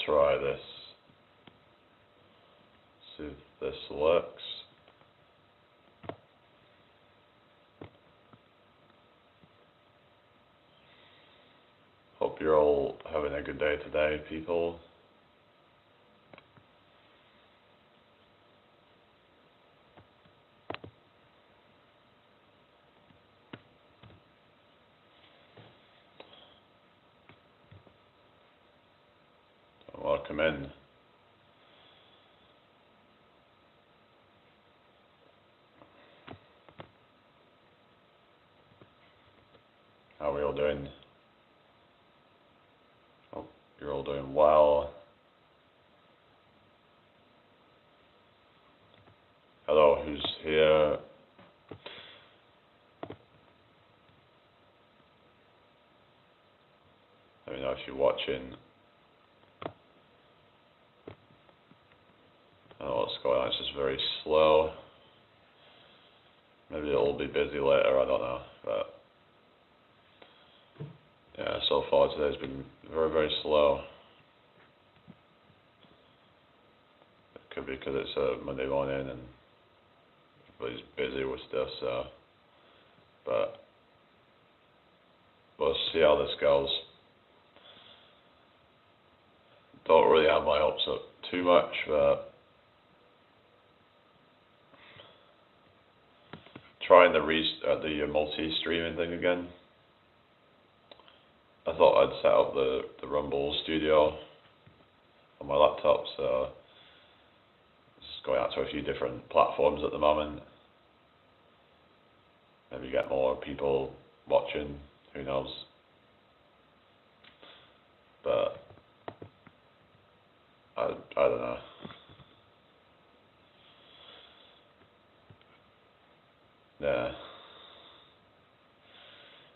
try this. See if this works. Hope you're all having a good day today, people. Welcome in. How are we all doing? Hope you're all doing well. Hello, who's here? Let me know if you're watching. I don't know what's going on, it's just very slow. Maybe it'll be busy later, I don't know. But yeah, so far today's been very, very slow. It could be because it's a Monday morning and everybody's busy with stuff, so. But we'll see how this goes. Don't really have my hopes up too much, but trying the multi-streaming thing again. I thought I'd set up the Rumble studio on my laptop, so it's going out to a few different platforms at the moment. Maybe get more people watching, who knows. But I don't know. Yeah.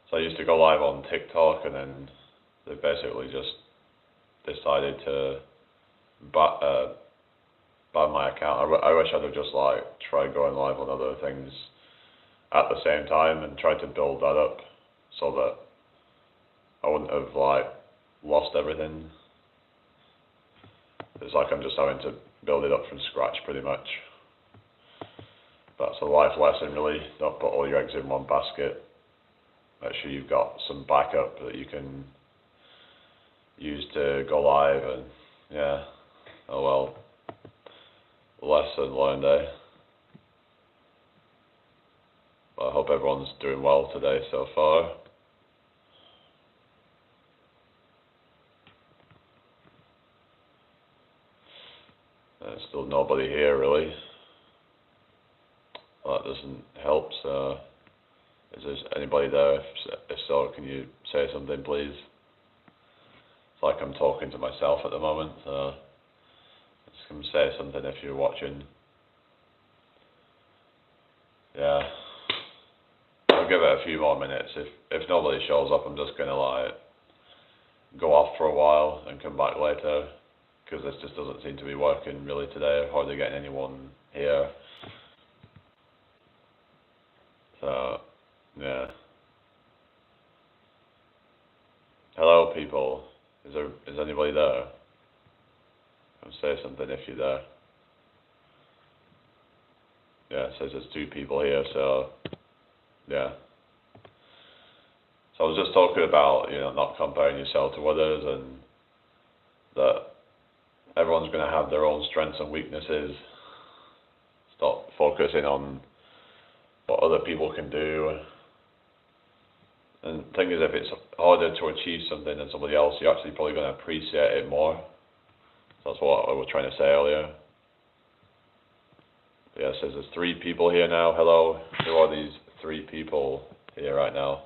So I used to go live on TikTok, and then they basically just decided to ban my account. I wish I'd have just like tried going live on other things at the same time and tried to build that up so that I wouldn't have like lost everything. It's like I'm just having to build it up from scratch pretty much. That's a life lesson really. Don't put all your eggs in one basket. Make sure you've got some backup that you can use to go live, and yeah, oh well, lesson learned, eh? Well, I hope everyone's doing well today so far. There's still nobody here really. Well, that doesn't help, so is there anybody there? If so, can you say something please? It's like I'm talking to myself at the moment, so just come say something if you're watching. Yeah. I'll give it a few more minutes. If nobody shows up, I'm just gonna like go off for a while and come back later, because this just doesn't seem to be working really today. I'm hardly getting anyone here. So yeah. Hello people. Is anybody there? Come say something if you're there. Yeah, it says there's 2 people here, so yeah. So I was just talking about, not comparing yourself to others, and that everyone's going to have their own strengths and weaknesses. Stop focusing on what other people can do. And the thing is, if it's harder to achieve something than somebody else, you're actually probably going to appreciate it more. That's what I was trying to say earlier. Yeah, it says there's 3 people here now. Hello. Who are these 3 people here right now?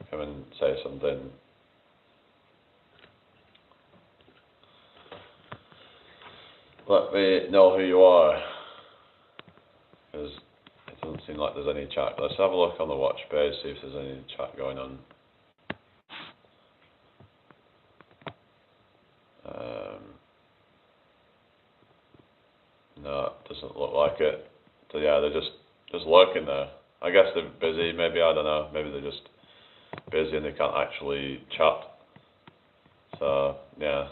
Come and say something. Let me know who you are, because it doesn't seem like there's any chat. Let's have a look on the watch page, see if there's any chat going on. No, it doesn't look like it. So yeah, they're just lurking there. I guess they're busy, maybe, I don't know. Maybe they're just busy and they can't actually chat. So yeah.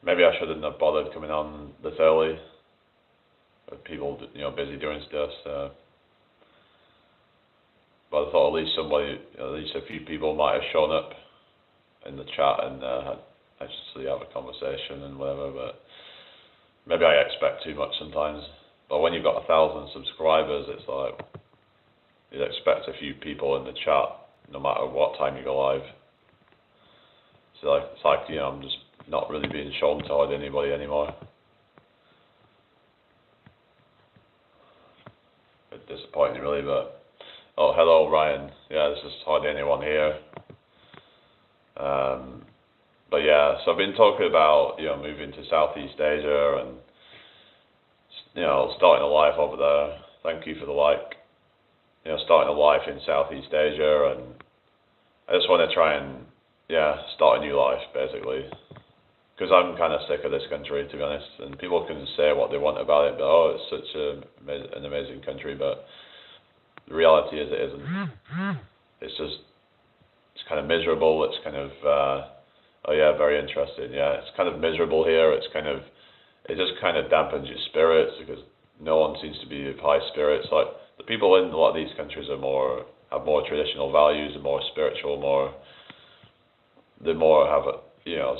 maybe I shouldn't have bothered coming on this early, with people, busy doing stuff. So, but I thought at least a few people might have shown up in the chat and actually have a conversation and whatever. But maybe I expect too much sometimes. But when you've got 1,000 subscribers, it's like you'd expect a few people in the chat, no matter what time you go live. So it's like I'm just not really being shown to anybody anymore. A bit disappointing, really. But oh, hello, Ryan. Yeah, there's just hardly anyone here. But yeah, so I've been talking about moving to Southeast Asia and starting a life over there. Thank you for the like. Starting a life in Southeast Asia, and I just want to try and start a new life basically, because I'm kind of sick of this country, to be honest. And people can say what they want about it, but it's such an amazing country, but the reality is it isn't. It's kind of miserable. It's kind of very interesting. Yeah, it's kind of miserable here. It just kind of dampens your spirits because no one seems to be of high spirits. Like the people in a lot of these countries have more traditional values, and more spiritual, they more have a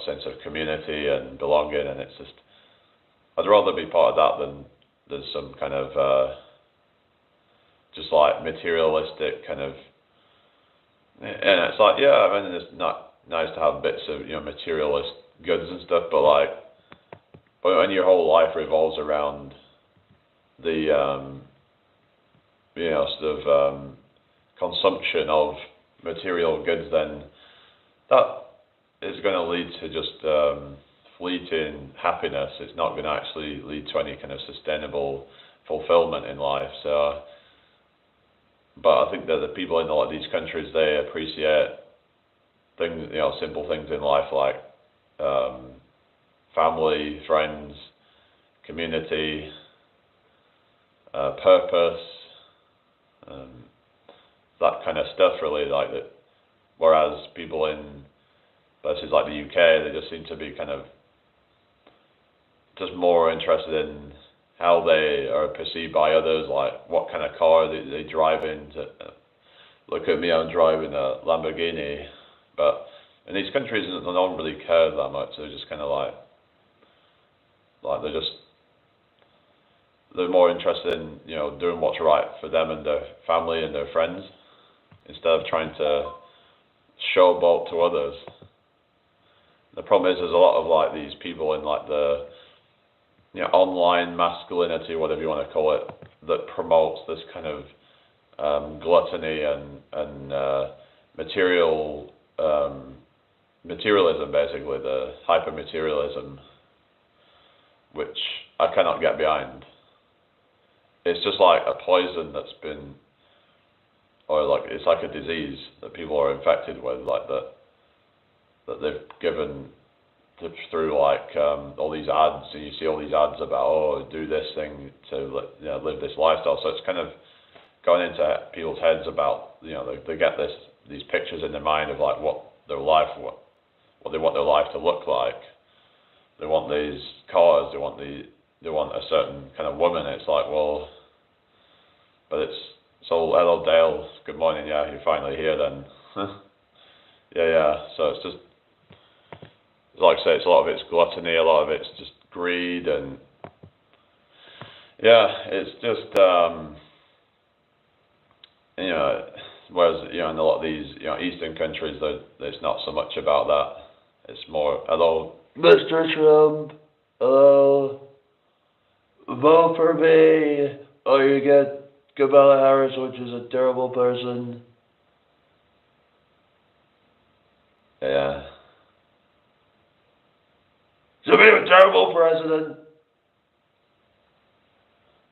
sense of community and belonging, and it's just I'd rather be part of that than there's some kind of just like materialistic kind of, and it's like it's not nice to have bits of materialist goods and stuff, but when your whole life revolves around the consumption of material goods, then that is going to lead to just fleeting happiness. It's not going to actually lead to any kind of sustainable fulfillment in life. So, but I think that the people in a lot of these countries, they appreciate things, simple things in life like family, friends, community, purpose, that kind of stuff really, like that. Whereas people in places like the UK, they just seem to be kind of just more interested in how they are perceived by others, like what kind of car they drive in. Look at me, I'm driving a Lamborghini. But in these countries, no one really cares that much. They're just kind of like they're more interested in doing what's right for them and their family and their friends, instead of trying to showboat to others. The problem is there's a lot of these people in the online masculinity, whatever you want to call it, that promotes this kind of gluttony and materialism, basically the hyper materialism, which I cannot get behind. It's just like a poison that's been, it's like a disease that people are infected with, that they've given through all these ads, and you see all these ads about do this thing to live this lifestyle. So it's kind of going into people's heads about they get these pictures in their mind of what they want their life to look like. They want these cars. They want a certain kind of woman. It's but it's so. Hello, Dale. Good morning. Yeah, you're finally here then. Yeah. So it's just, like I say, it's a lot of it's gluttony, a lot of it's just greed, and it's just whereas in a lot of these Eastern countries, there's not so much about that. It's more, hello, Mr. Trump, hello, vote for me, or you get Kamala Harris, which is a terrible person. Yeah. To be a terrible president.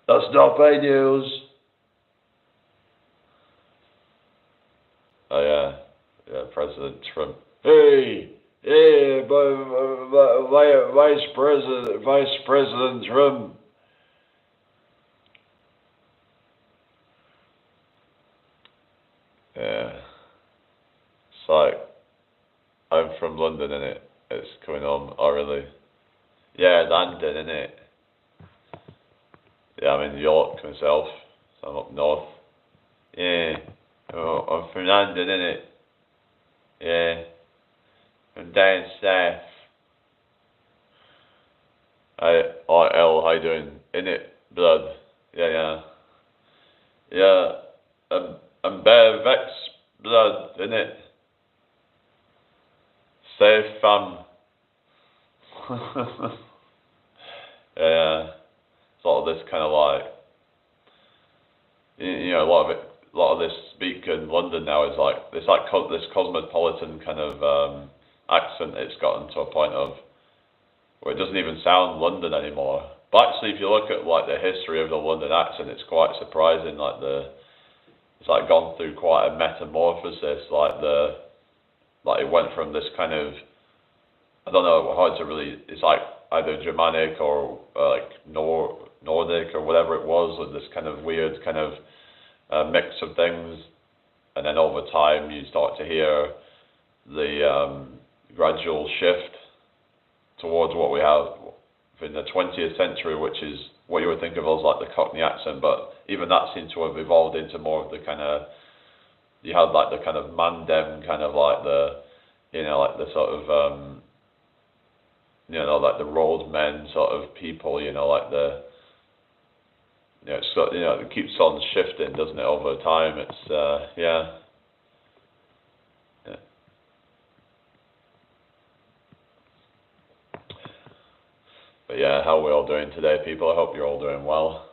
That's not fake news. Oh yeah, President Trump. Hey, Vice President Trump. Yeah, it's like I'm from London and it's coming home. Oh really? Yeah, London, innit? Yeah, I'm in York myself, so I'm up north. Yeah, oh, I'm from London, innit? Yeah, from down south. How you doing? Innit, blood? Yeah, yeah. Yeah, I'm bare vex, blood, innit? Safe, fam. Yeah, it's all this kind of like, you know, a lot of this speak in London now is like this cosmopolitan kind of accent. It's gotten to a point of where it doesn't even sound London anymore. But actually, if you look at like the history of the London accent, it's quite surprising. It's like gone through quite a metamorphosis. Like it went from this kind of, I don't know how to really. It's like either Germanic or like Nordic or whatever it was, or this kind of weird kind of mix of things, and then over time you start to hear the gradual shift towards what we have in the 20th century, which is what you would think of as like the Cockney accent, but even that seemed to have evolved into more of the kind of, you had like the kind of Mandem kind of like the, you know, like the sort of, you know, like the roadmen sort of people, you know, like the, you know, it's got, you know, it keeps on shifting, doesn't it, over time? It's, yeah. Yeah. But yeah, how are we all doing today, people? I hope you're all doing well.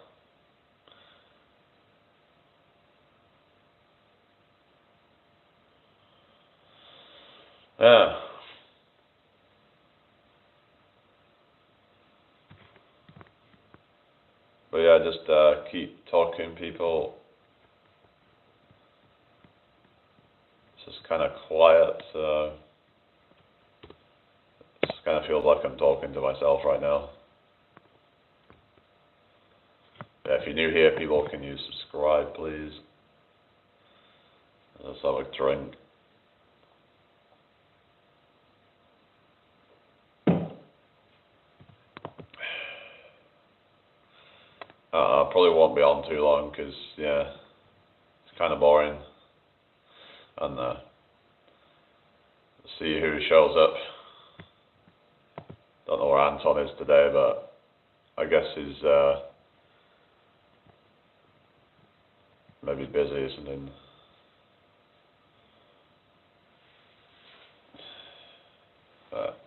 Yeah. But yeah, just keep talking, people. It's just kind of quiet, so it just kind of feels like I'm talking to myself right now. Yeah, if you're new here, people, can you subscribe, please? Let's have a drink. I probably won't be on too long because, yeah, it's kind of boring. And see who shows up. Don't know where Anton is today, but I guess he's maybe busy or something. But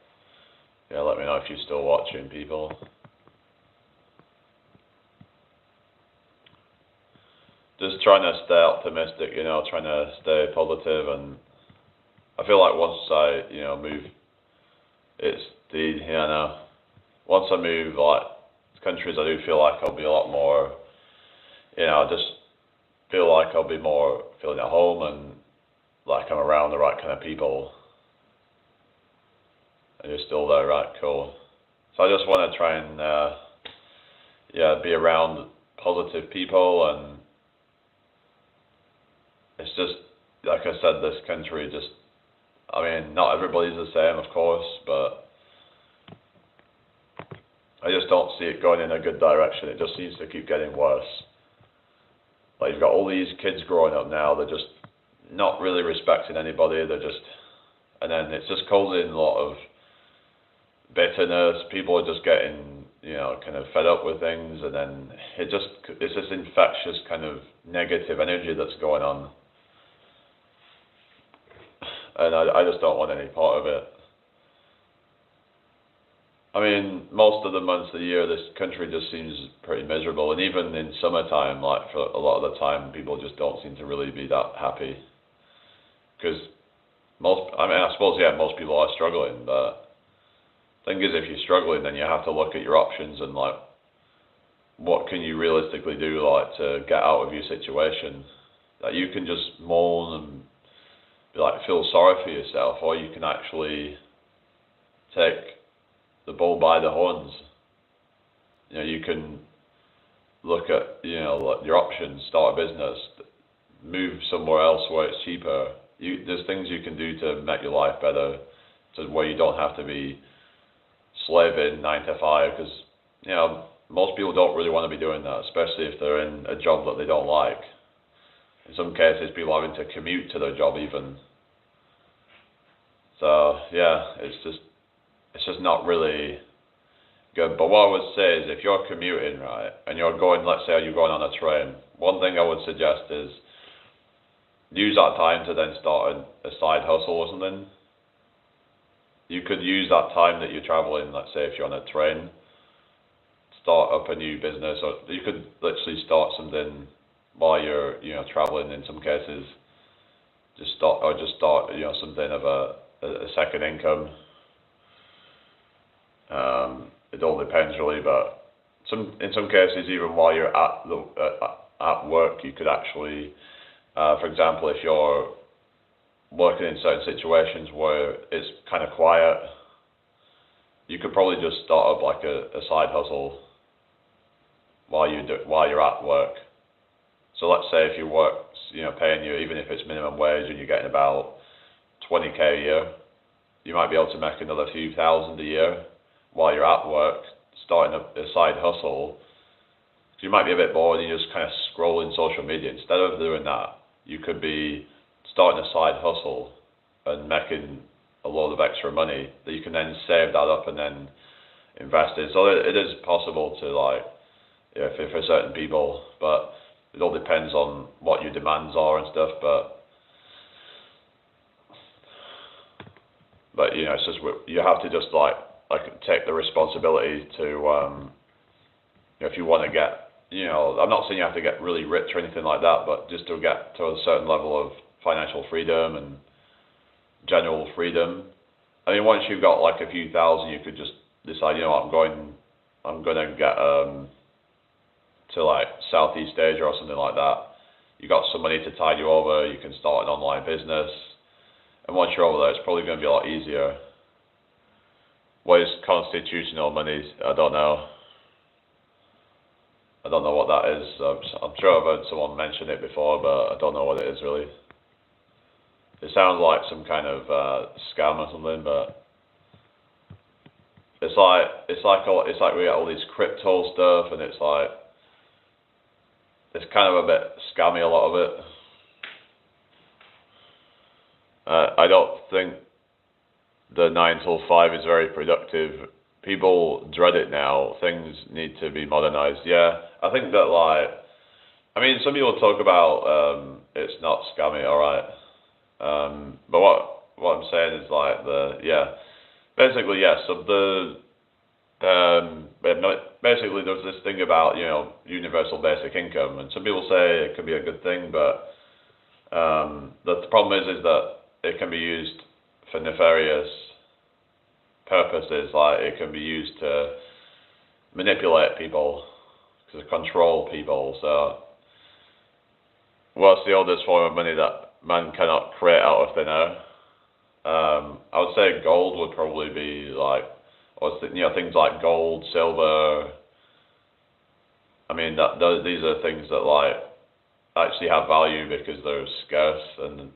yeah, let me know if you're still watching, people. Just trying to stay optimistic, you know, trying to stay positive, and I feel like once I, you know, move, it's the, you know, once I move like countries, I do feel like I'll be a lot more, you know, I just feel like I'll be more feeling at home and like I'm around the right kind of people. And you're still there, right? Cool. So I just want to try and, yeah, be around positive people, and it's just, like I said, this country just, I mean, not everybody's the same, of course, but I just don't see it going in a good direction. It just seems to keep getting worse. Like, you've got all these kids growing up now, they're just not really respecting anybody, they're just, and then it's just causing a lot of bitterness. People are just getting, you know, kind of fed up with things, and then it's this infectious kind of negative energy that's going on. And I just don't want any part of it. I mean, most of the months of the year, this country just seems pretty miserable. And even in summertime, like for a lot of the time, people just don't seem to really be that happy. Because I mean, I suppose, yeah, most people are struggling. But the thing is, if you're struggling, then you have to look at your options and like, what can you realistically do, like, to get out of your situation? Like, you can just moan and like feel sorry for yourself, or you can actually take the bull by the horns. You know, you can look at, you know, like your options, start a business, move somewhere else where it's cheaper. There's things you can do to make your life better, to where you don't have to be slaving 9 to 5, because most people don't really want to be doing that, especially if they're in a job that they don't like. In some cases, people having to commute to their job even. So yeah, it's just not really good. But what I would say is, if you're commuting, right, and you're going, let's say you're going on a train, one thing I would suggest is use that time to then start a side hustle or something. You could use that time that you're traveling, let's say if you're on a train, start up a new business, or you could literally start something while you're traveling. In some cases, just start something of a second income. It all depends really, but in some cases, even while you're at work, you could actually, for example, if you're working in certain situations where it's kind of quiet, you could probably just start up like a side hustle while you're at work. So let's say if your work's paying you, even if it's minimum wage, and you're getting about 20k a year, you might be able to make another few thousand a year while you're at work, starting a side hustle. You might be a bit bored and you just kind of scrolling social media. Instead of doing that, you could be starting a side hustle and making a load of extra money that you can then save that up and then invest in. So it is possible to for certain people, but it all depends on what your demands are and stuff. But it's just, you have to just like take the responsibility to if you want to get, I'm not saying you have to get really rich or anything like that, but just to get to a certain level of financial freedom and general freedom. I mean, once you've got like a few thousand, you could just decide, I'm going to get to like Southeast Asia or something like that. You got some money to tide you over. You can start an online business, and once you're over there, it's probably going to be a lot easier. What is constitutional money? I don't know. I don't know what that is. I'm sure I've heard someone mention it before, but I don't know what it is really. It sounds like some kind of scam or something, but it's like we get all this crypto stuff, and it's kind of a bit scammy, a lot of it. I don't think the 9 till 5 is very productive. People dread it now. Things need to be modernized. Yeah, I think that some people talk about it's not scammy, alright. But what I'm saying is basically yes. So basically there's this thing about universal basic income, and some people say it could be a good thing, but the problem is that it can be used for nefarious purposes. Like, it can be used to manipulate people, to control people. So what's the oldest form of money that man cannot create out of thin air? I would say gold would probably be things like gold, silver. I mean, these are things that actually have value because they're scarce and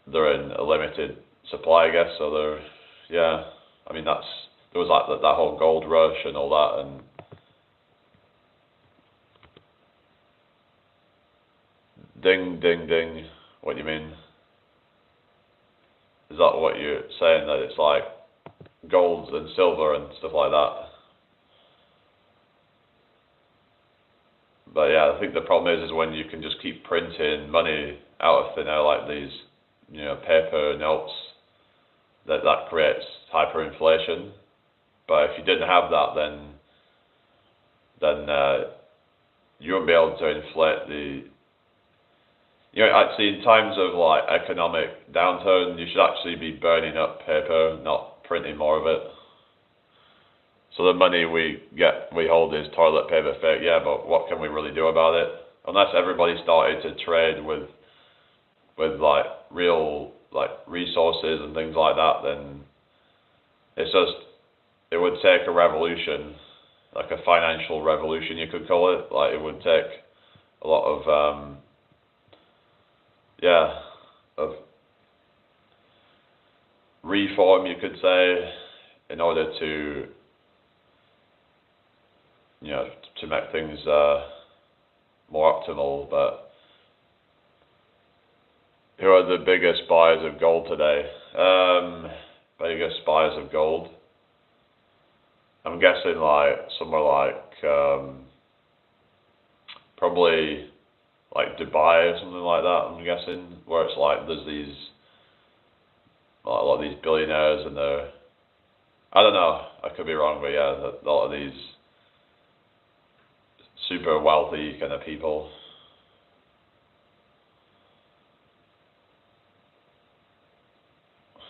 they're in a limited supply, I guess. So I mean, there was that whole gold rush and all that, and ding, ding, ding. What do you mean? Is that what you're saying, that it's like gold and silver and stuff like that? But yeah, I think the problem is when you can just keep printing money out of thin air, like these, paper notes, that creates hyperinflation. But if you didn't have that, then you wouldn't be able to inflate the. Actually, in times of economic downturn, you should actually be burning up paper, not printing more of it. So the money we hold is toilet paper fake, yeah, but what can we really do about it? Unless everybody started to trade with real resources and things like that, then it would take a revolution, like a financial revolution, you could call it. It would take a lot of of reform, you could say, in order to, to make things more optimal. But who are the biggest buyers of gold today? Biggest buyers of gold? I'm guessing like somewhere like probably like Dubai or something like that. I'm guessing, where it's like there's these like a lot of these billionaires and they're, I don't know, I could be wrong, but yeah, a lot of these super wealthy kind of people.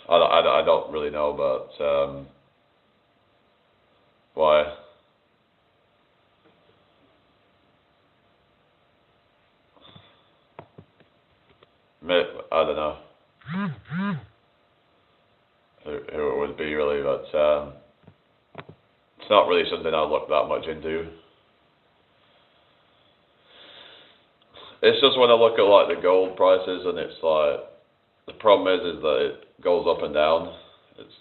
I don't really know, but why? I don't know who it would be really, but it's not really something I look that much into. It's just when I look at like the gold prices, and it's like the problem is that it goes up and down. It's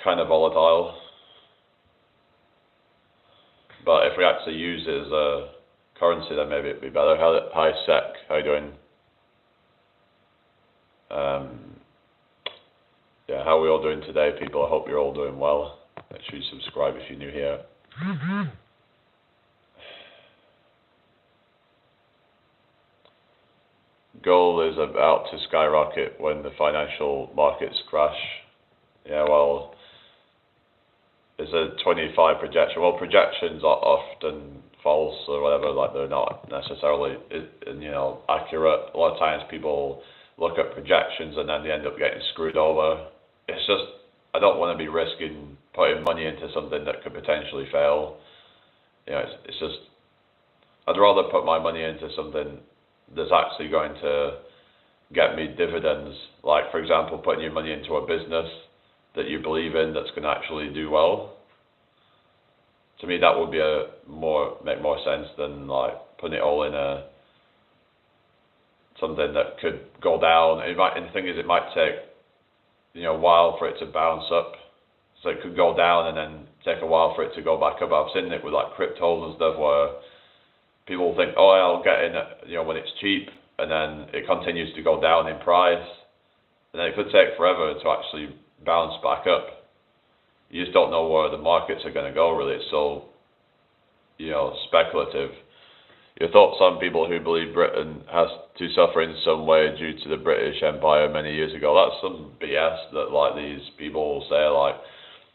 kind of volatile. But if we actually use it as a currency, then maybe it'd be better. Hi Sec, how you doing? Yeah, how are we all doing today, people? I hope you're all doing well. Make sure you subscribe if you're new here. Gold is about to skyrocket when the financial markets crash. Yeah, well, it's a 25 projection. Well, projections are often false or whatever, like they're not necessarily, accurate. A lot of times people look at projections and then they end up getting screwed over. It's just, I don't want to be risking putting money into something that could potentially fail. It's just, I'd rather put my money into something that's actually going to get me dividends. Like, for example, putting your money into a business that you believe in that's going to actually do well. To me, that would be make more sense than like putting it all in something that could go down. And the thing is, it might take a while for it to bounce up. So it could go down and then take a while for it to go back up. I've seen it with like cryptos and stuff where people think, oh, I'll get in when it's cheap, and then it continues to go down in price, and then it could take forever to actually bounce back up. You just don't know where the markets are going to go, really. It's so, speculative. Your thoughts on people who believe Britain has to suffer in some way due to the British Empire many years ago? That's some BS that like these people say, like,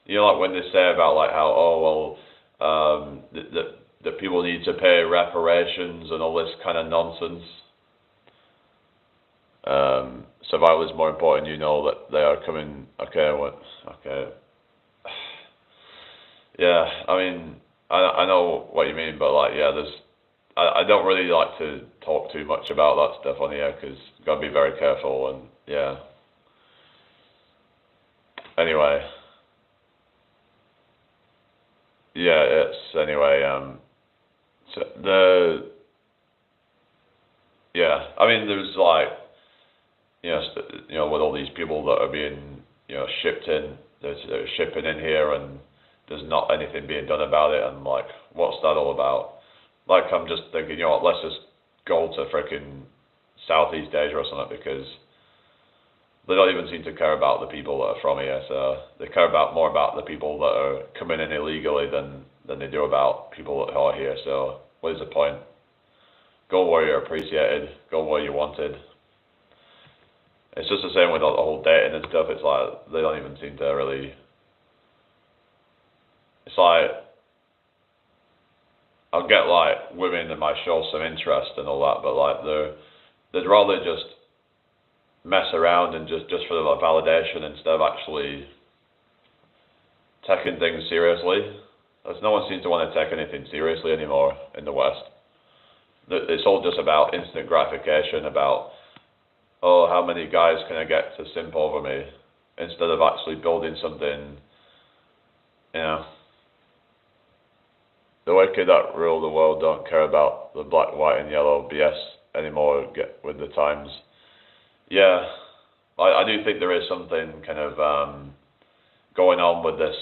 like when they say about like how, that people need to pay reparations and all this kind of nonsense. Survival is more important. That they are coming. Okay. Yeah, I mean, I know what you mean, but like, yeah, I don't really like to talk too much about that stuff on here because you've got to be very careful, and yeah. Anyway. Yeah, so I mean, there's like, with all these people that are being, shipped in, they're shipping in here, and there's not anything being done about it, and like, what's that all about? Like, I'm just thinking, what, let's just go to frickin' Southeast Asia or something, because they don't even seem to care about the people that are from here, so they care more about the people that are coming in illegally than they do about people that are here. So what is the point? Go where you're appreciated, go where you're wanted. It's just the same with the whole dating and stuff. It's like, they don't even seem to really, it's like, I'll get like women that might show some interest and all that, but like they'd rather just mess around and just for the validation instead of actually taking things seriously. As no one seems to want to take anything seriously anymore in the West. It's all just about instant gratification, about, oh, how many guys can I get to simp over me, instead of actually building something, The wicked that rule the world don't care about the black, white and yellow BS anymore, get with the times. Yeah, I do think there is something kind of going on with this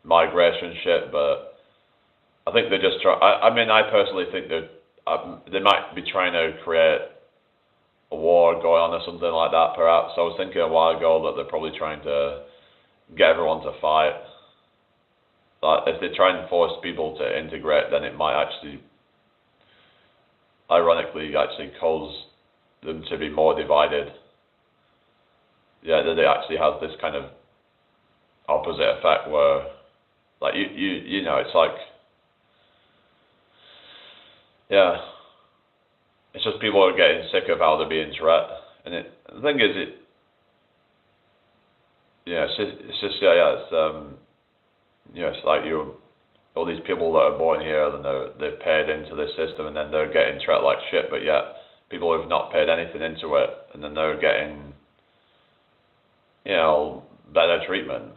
migration shit, but I think they're just trying. I mean, I personally think that they might be trying to create a war going on or something like that, perhaps. I was thinking a while ago that they're probably trying to get everyone to fight. Like, if they try and force people to integrate, then it might actually, ironically, actually cause them to be more divided. Yeah, that it actually has this kind of opposite effect where, like, you know, it's like, yeah, it's just people are getting sick of how they're being treated. And the thing is, it's just, it's like all these people that are born here, and they've paid into this system, and then they're getting treated like shit, but yet people who've not paid anything into it, and then they're getting, better treatment,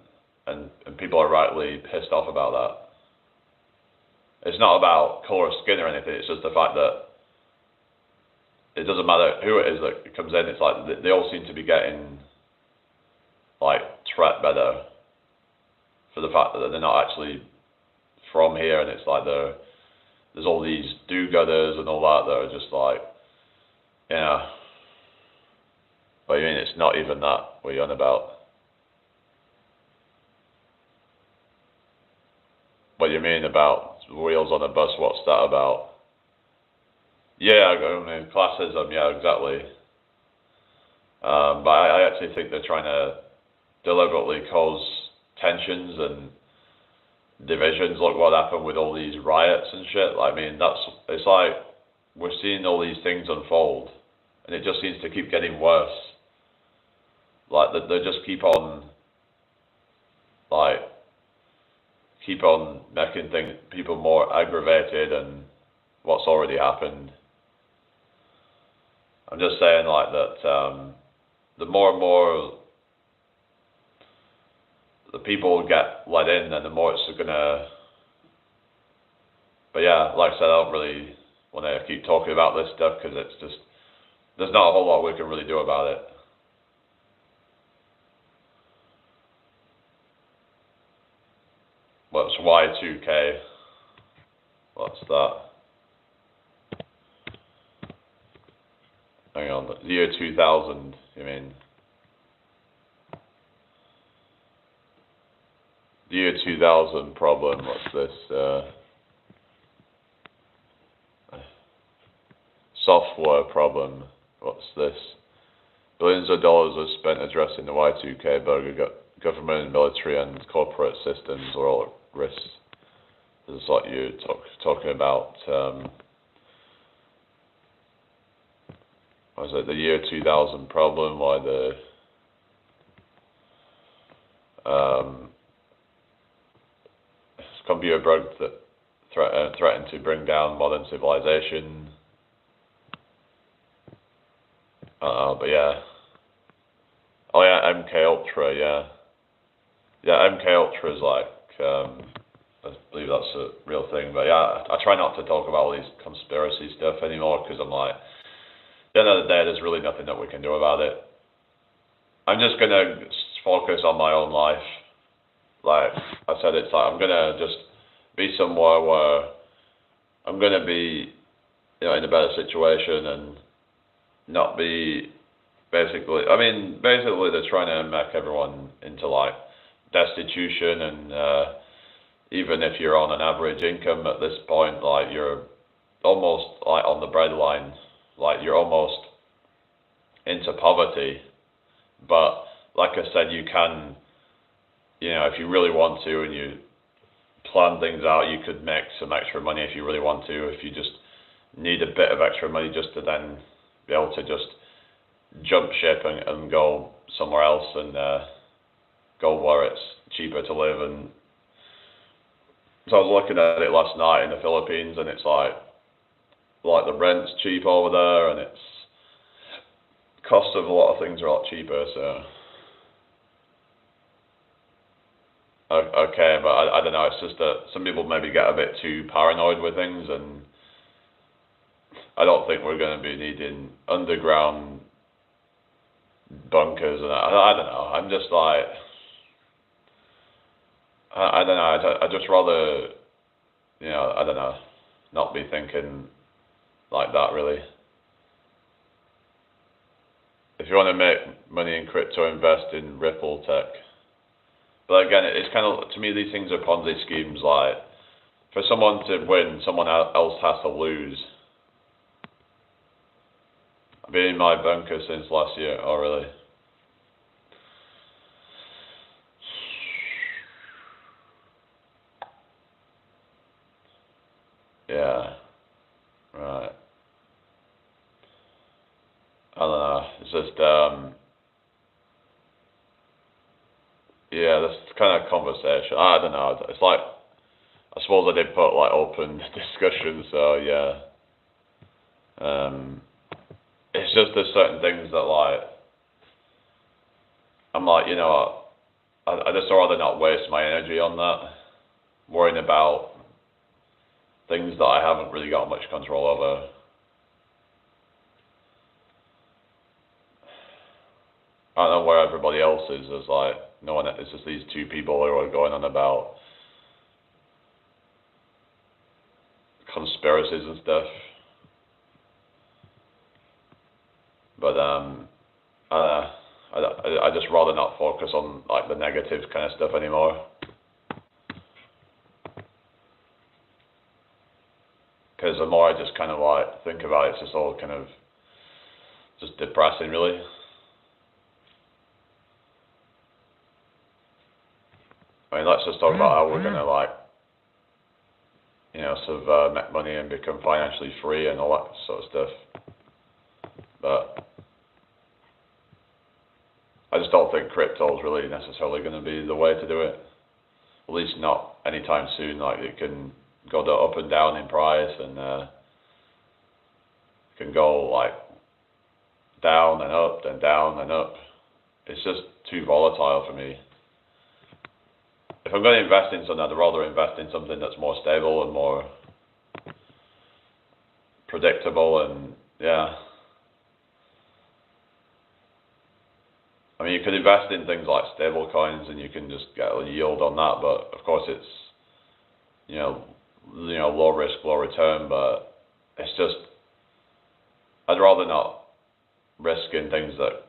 and people are rightly pissed off about that. It's not about colour of skin or anything, it's just the fact that it doesn't matter who it is that comes in, it's like they all seem to be getting, like, treated better for the fact that they're not actually from here, and it's like there's all these do-gooders and all that are just like, but I mean, it's not even that what you're on about. What you mean about wheels on a bus? What's that about? Yeah, I mean, classism, yeah, exactly. But I actually think they're trying to deliberately cause tensions and divisions. Look what happened with all these riots and shit. I mean, it's like we're seeing all these things unfold, and it just seems to keep getting worse. Like they just keep on making people more aggravated and what's already happened. I'm just saying, like, that the more and more the people get let in, then the more it's gonna. But yeah, like I said, I don't really want to keep talking about this stuff because it's just there's not a whole lot we can really do about it. What's Y2K? What's that? Hang on, the year 2000, you mean? The year 2000 problem, what's this? Software problem, what's this? Billions of dollars are spent addressing the Y2K bug. Government, military, and corporate systems are all at risk. This is what you're talking about. What was it? The year 2000 problem? Why the computer bugs that threaten to bring down modern civilization. But yeah. Oh yeah, MK Ultra. Yeah, MK Ultra is like. I believe that's a real thing. But yeah, I try not to talk about all these conspiracy stuff anymore because I'm like, at the end of the day, there's really nothing that we can do about it. I'm just gonna focus on my own life. Like I said, it's like I'm gonna just be somewhere where I'm gonna be, in a better situation and not be basically. I mean, basically they're trying to make everyone into like destitution, and even if you're on an average income at this point, like you're almost like on the breadline, like you're almost into poverty. But like I said, you can, if you really want to and you plan things out, you could make some extra money if you really want to, if you just need a bit of extra money just to then be able to just jump ship and go somewhere else and go where it's cheaper to live. And so I was looking at it last night in the Philippines, and it's like the rent's cheap over there, and it's cost of a lot of things are a lot cheaper. So okay, but I don't know. It's just that some people maybe get a bit too paranoid with things, and I don't think we're going to be needing underground bunkers. And I don't know. I'm just like, I don't know. I just rather, I don't know, not be thinking like that really. If you want to make money in crypto, invest in Ripple tech. But again, it's kind of, to me, these things are Ponzi schemes. Like, for someone to win, someone else has to lose. I've been in my bunker since last year. Oh, really? Yeah. Right. I don't know. It's just, yeah, this kind of conversation. I don't know. It's like, I suppose I did put like open discussion, so yeah. It's just there's certain things that like, I'm like, I just rather not waste my energy on that, worrying about things that I haven't really got much control over. I don't know where everybody else is. There's like no one. It's just these two people who are going on about conspiracies and stuff. But I just rather not focus on like the negative kind of stuff anymore. Because the more I just kind of like think about it, it's just all kind of just depressing, really. I mean, let's just talk about how we're gonna like, sort of make money and become financially free and all that sort of stuff. But I just don't think crypto is really necessarily going to be the way to do it. At least not anytime soon. Like, it can go up and down in price, and can go like down and up, then down and up. It's just too volatile for me. If I'm going to invest in something, I'd rather invest in something that's more stable and more predictable, and yeah. I mean, you can invest in things like stable coins and you can just get a yield on that, but of course it's, low risk, low return, but it's just, I'd rather not risk in things that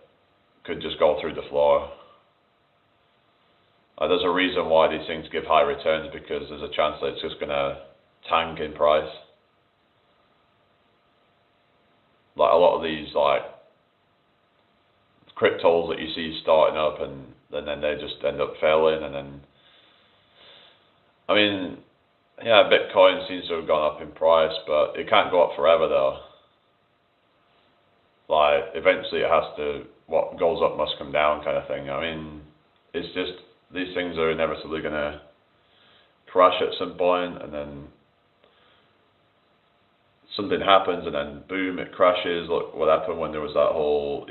could just go through the floor. There's a reason why these things give high returns, because there's a chance that it's just going to tank in price. Like a lot of these like cryptos that you see starting up, and then they just end up failing, and then, I mean, yeah, Bitcoin seems to have gone up in price, but it can't go up forever though. Like, eventually it has to, what goes up must come down kind of thing. I mean, it's just, these things are inevitably going to crash at some point, and then something happens, and then boom, it crashes. Look what happened when there was that whole,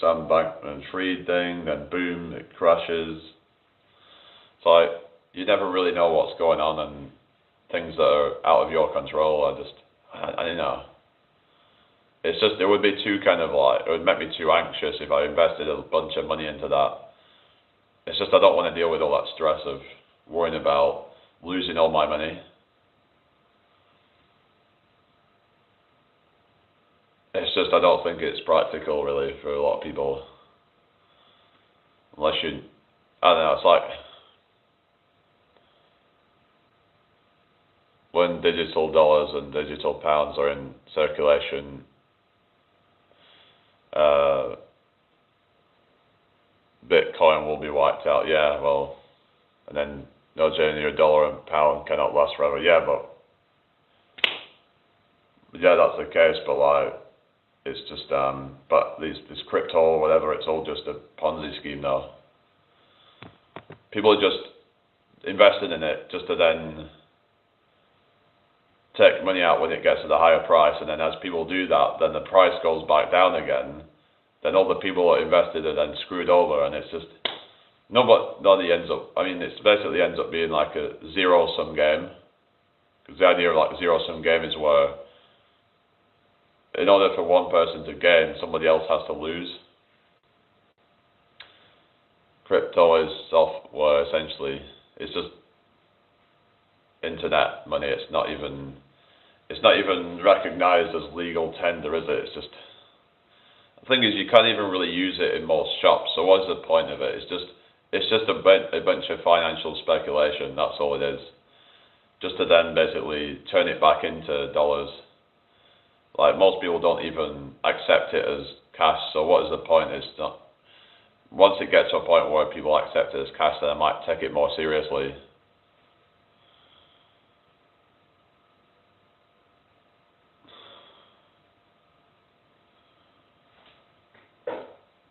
Sam Bankman-Fried thing, then boom, it crashes. It's like, you never really know what's going on, and things that are out of your control, I don't know. It's just, it would be too kind of like, it would make me too anxious if I invested a bunch of money into that. It's just, I don't want to deal with all that stress of worrying about losing all my money. It's just, I don't think it's practical really for a lot of people. Unless you, I don't know, it's like when digital dollars and digital pounds are in circulation, Bitcoin will be wiped out. Yeah, well, and then no, Jenny, your dollar and pound cannot last forever. Yeah, but yeah, that's the case. But like, it's just but this crypto or whatever, it's all just a Ponzi scheme now. People are just investing in it just to then take money out when it gets at a higher price, and then as people do that, then the price goes back down again. Then all the people that invested are then screwed over, and it's just nobody ends up. I mean, it basically ends up being like a zero-sum game, because the idea of like a zero-sum game is where, in order for one person to gain, somebody else has to lose. Crypto is software essentially. It's just internet money. It's not even recognised as legal tender, is it? It's just, the thing is, you can't even really use it in most shops. So what's the point of it? It's just a bunch of financial speculation. That's all it is. Just to then basically turn it back into dollars. Like, most people don't even accept it as cash. So what is the point? It's not. Once it gets to a point where people accept it as cash, then I might take it more seriously.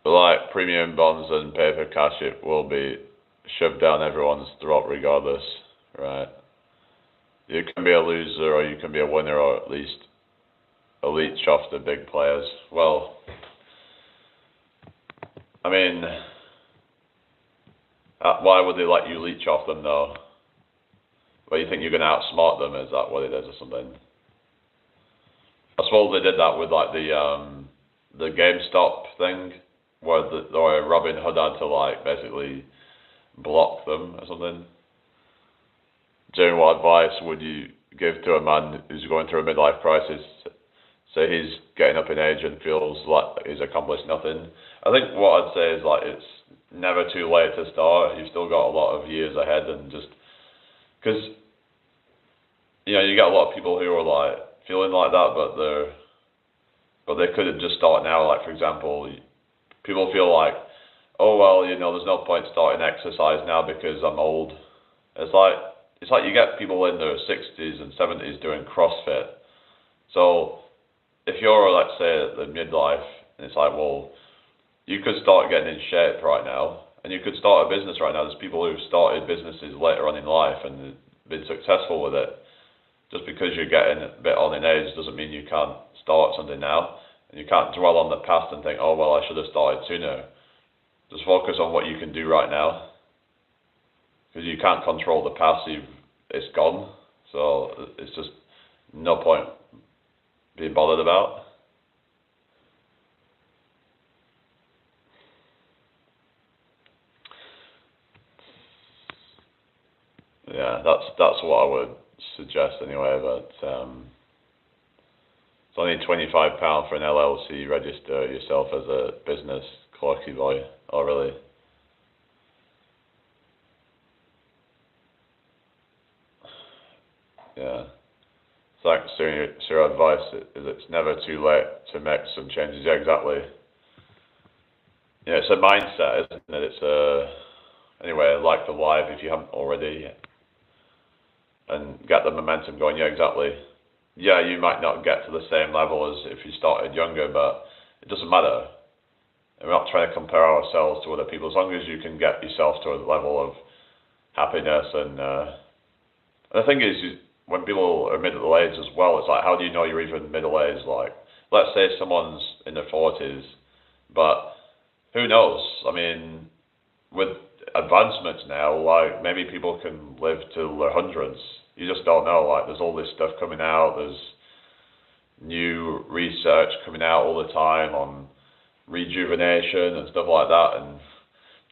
But like premium bonds and paper cash, it will be shoved down everyone's throat regardless, right? You can be a loser or you can be a winner, or at least leech off the big players. Well, I mean, why would they let you leech off them though? Well, you think you're going to outsmart them? Is that what it is or something? I suppose they did that with like the GameStop thing, where Robin Hood had to like basically block them or something. Jane, what advice would you give to a man who's going through a midlife crisis? Say he's getting up in age and feels like he's accomplished nothing. I think what I'd say is like it's never too late to start. You've still got a lot of years ahead, and just because you get a lot of people who are like feeling like that, but they could have just started now. Like, for example, people feel like, oh well, there's no point starting exercise now because I'm old. It's like you get people in their 60s and 70s doing CrossFit. So if you're, let's say, at the midlife, and it's like, well, you could start getting in shape right now, and you could start a business right now. There's people who've started businesses later on in life and been successful with it. Just because you're getting a bit on in age doesn't mean you can't start something now. And you can't dwell on the past and think, oh, well, I should have started sooner. Just focus on what you can do right now. Because you can't control the past, it's gone. So it's just no point being bothered about. Yeah, that's what I would suggest anyway. But it's only £25 for an LLC. Register yourself as a business, Cloaky Boy. Oh, really? Yeah. Thanks. So your advice is it's never too late to make some changes. Yeah, exactly. Yeah, it's a mindset, isn't it? It's anyway, like the live if you haven't already, and get the momentum going. Yeah, exactly. Yeah, you might not get to the same level as if you started younger, but it doesn't matter. And we're not trying to compare ourselves to other people. As long as you can get yourself to a level of happiness, and the thing is, when people are middle aged as well, it's like, how do you know you're even middle aged? Like, let's say someone's in their 40s, but who knows? I mean, with advancements now, like maybe people can live till their hundreds. You just don't know. Like, there's all this stuff coming out. There's new research coming out all the time on rejuvenation and stuff like that,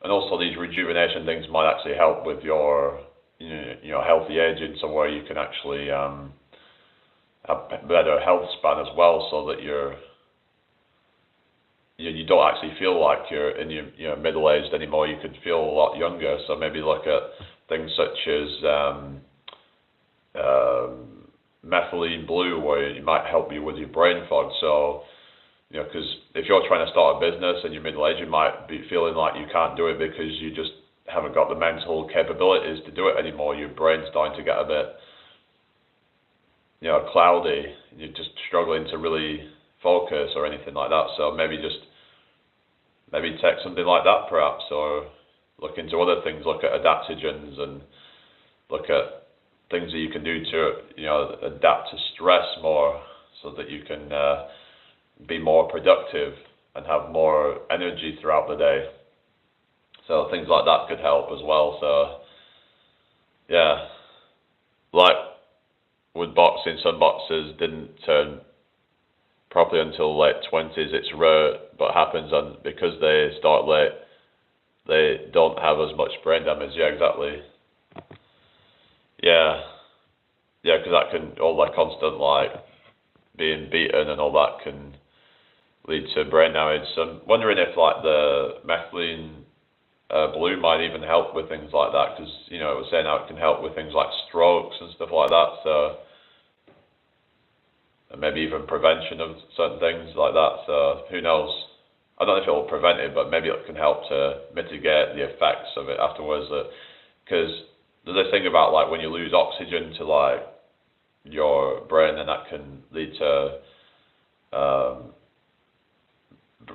and also these rejuvenation things might actually help with your healthy aging, so where you can actually have better health span as well, so that you don't actually feel like you're in your middle aged anymore. You could feel a lot younger. So maybe look at things such as methylene blue, where it might help you with your brain fog. So because if you're trying to start a business and you're middle aged, you might be feeling like you can't do it because you just haven't got the mental capabilities to do it anymore. Your brain's starting to get a bit cloudy. You're just struggling to really focus or anything like that. So maybe take something like that perhaps, or look into other things. Look at adaptogens and look at things that you can do to adapt to stress more, so that you can be more productive and have more energy throughout the day. So things like that could help as well. So yeah, like with boxing, some boxers didn't turn properly until late 20s. It's rare, but happens, and because they start late, they don't have as much brain damage. Yeah, exactly. Yeah, yeah, because that can, all that constant like being beaten and all that can lead to brain damage. So I'm wondering if like the methylene blue might even help with things like that, because it was saying how it can help with things like strokes and stuff like that. So and maybe even prevention of certain things like that. So who knows? I don't know if it will prevent it, but maybe it can help to mitigate the effects of it afterwards. Because there's this thing about like when you lose oxygen to like your brain, then that can lead to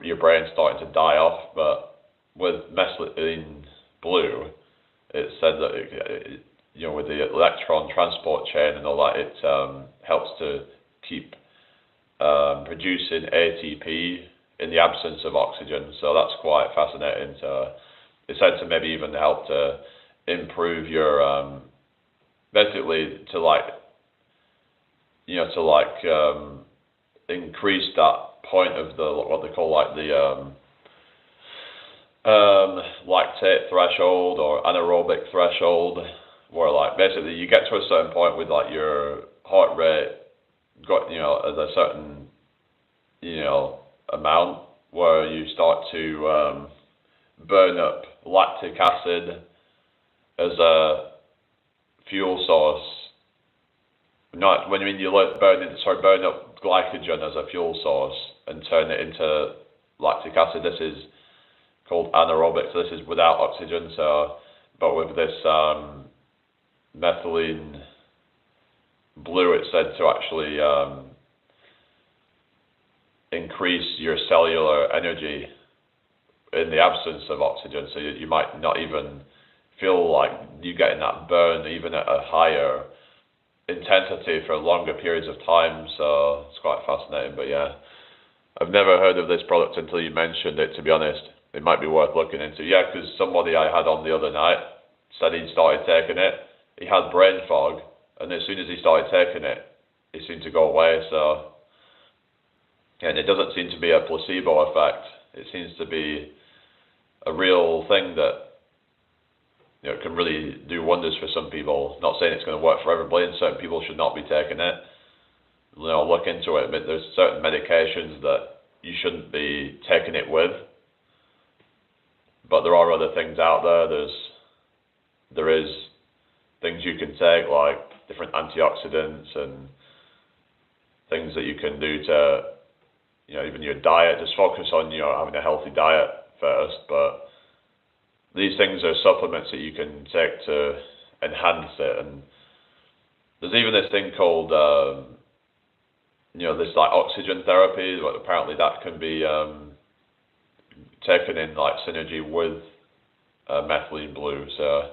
your brain starting to die off. But with methylene blue, it said that with the electron transport chain and all that, it helps to keep producing ATP in the absence of oxygen. So that's quite fascinating. So it's said to maybe even help to improve your basically to like increase that point of the what they call like the lactate threshold or anaerobic threshold, where like basically you get to a certain point with like your heart rate got at a certain amount where you start to burn up lactic acid as a fuel source. Not when you burn up glycogen as a fuel source and turn it into lactic acid. This is called anaerobic. So this is without oxygen. So, but with this methylene blue, it's said to actually increase your cellular energy in the absence of oxygen. So you might not even feel like you're getting that burn even at a higher intensity for longer periods of time. So it's quite fascinating. But yeah, I've never heard of this product until you mentioned it, to be honest. It might be worth looking into. Yeah, because somebody I had on the other night said he'd started taking it. He had brain fog, and as soon as he started taking it, it seemed to go away. So, and it doesn't seem to be a placebo effect. It seems to be a real thing that can really do wonders for some people. Not saying it's going to work for everybody, and certain people should not be taking it. Look into it. But there's certain medications that you shouldn't be taking it with. But there are other things out there. There is things you can take, like different antioxidants and things that you can do to, even your diet. Just focus on having a healthy diet first. But these things are supplements that you can take to enhance it. And there's even this thing called, this like oxygen therapy. But apparently that can be taken in like synergy with methylene blue. So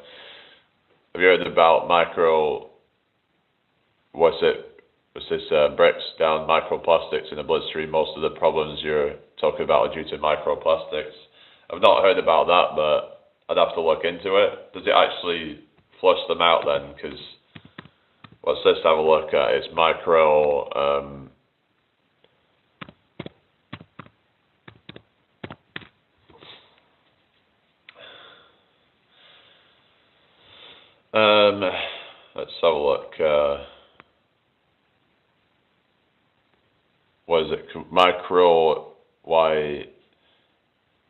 have you heard about breaks down microplastics in the bloodstream? Most of the problems you're talking about are due to microplastics. I've not heard about that, but I'd have to look into it. Does it actually flush them out then? Because let's just have a look at it. It's let's have a look. What is it? Micro. Why?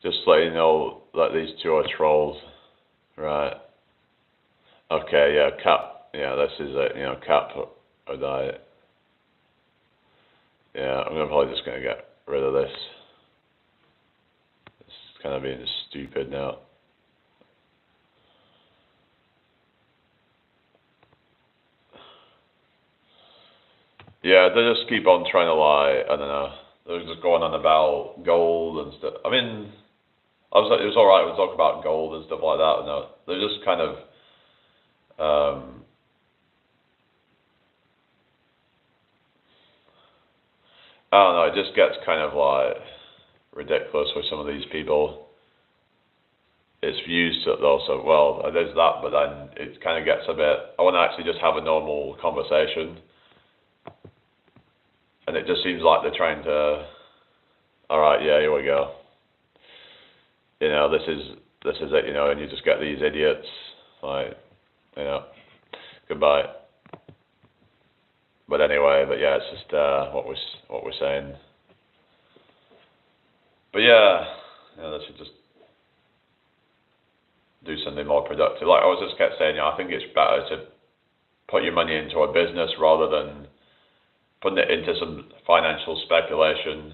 Just let you know that these two are trolls, right? Okay, yeah, cap. Yeah, this is it. Cap or diet. Yeah, I'm probably just gonna get rid of this. It's kind of being stupid now. Yeah, they just keep on trying to lie. I don't know. They're just going on about gold and stuff. I mean, it was all right. We talk about gold and stuff like that. No, they're just kind of, I don't know. It just gets kind of like ridiculous with some of these people. It's views also. Well, there's that, but then it kind of gets a bit. I want to actually just have a normal conversation, and it just seems like they're trying to. All right, yeah, here we go. This is it. And you just get these idiots like, goodbye. But anyway, but yeah, it's just what we're saying. But yeah, they should just do something more productive. Like I was just kept saying, I think it's better to put your money into a business rather than putting it into some financial speculation.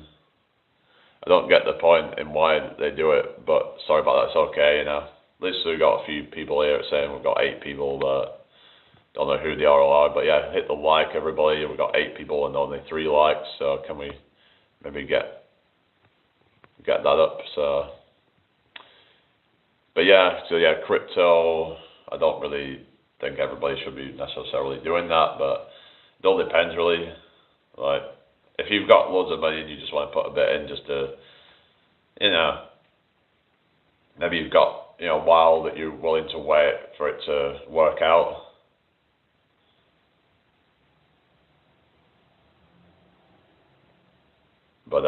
I don't get the point in why they do it, but sorry about that, it's okay, At least we've got a few people here saying we've got 8 people that don't know who they are or are, but yeah, hit the like, everybody. We've got 8 people and only 3 likes, so can we maybe get that up? So, but yeah, crypto, I don't really think everybody should be necessarily doing that, but it all depends really. Like, if you've got loads of money and you just want to put a bit in just to, maybe you've got, a while that you're willing to wait for it to work out. But,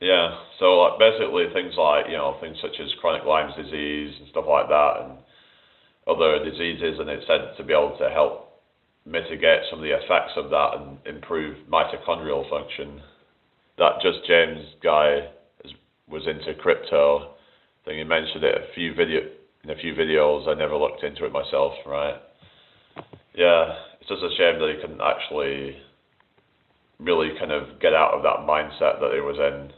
yeah, so like basically things like, things such as chronic Lyme disease and stuff like that and other diseases, and it's said to be able to help mitigate some of the effects of that and improve mitochondrial function. That Just James guy was into crypto. I think he mentioned it in a few videos. I never looked into it myself, right? Yeah, it's just a shame that he couldn't actually really kind of get out of that mindset that he was in.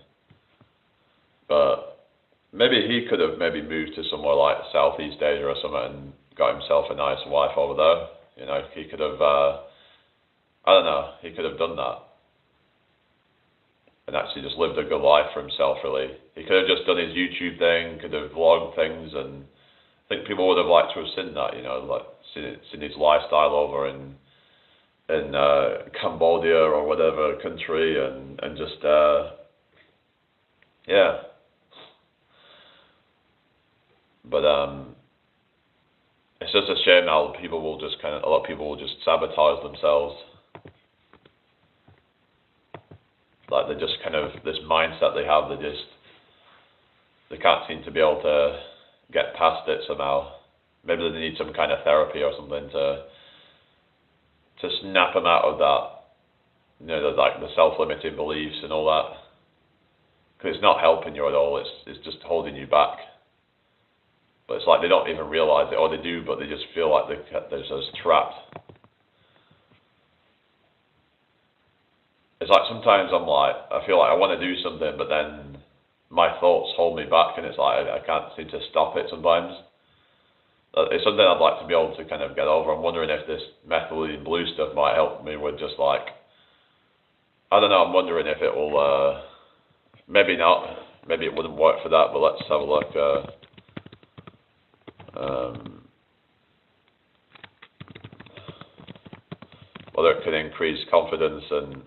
But maybe he could have moved to somewhere like Southeast Asia or something and got himself a nice wife over there. He could have, I don't know, he could have done that and actually just lived a good life for himself, really. He could have just done his YouTube thing, could have vlogged things, and I think people would have liked to have seen that, like seen his lifestyle over in Cambodia or whatever country, and just, yeah. But, it's just a shame how a lot of people will just sabotage themselves. Like they just kind of, this mindset they have, they can't seem to be able to get past it somehow. Maybe they need some kind of therapy or something to snap them out of that, like the self-limiting beliefs and all that. Because it's not helping you at all, it's just holding you back. But it's like they don't even realize it, or they do, but they just feel like they're just trapped. It's like sometimes I feel like I want to do something, but then my thoughts hold me back, and it's like I can't seem to stop it sometimes. It's something I'd like to be able to kind of get over. I'm wondering if this methylene blue stuff might help me with just like, I don't know, I'm wondering if it will, maybe not, maybe it wouldn't work for that, but let's have a look. Whether it can increase confidence, and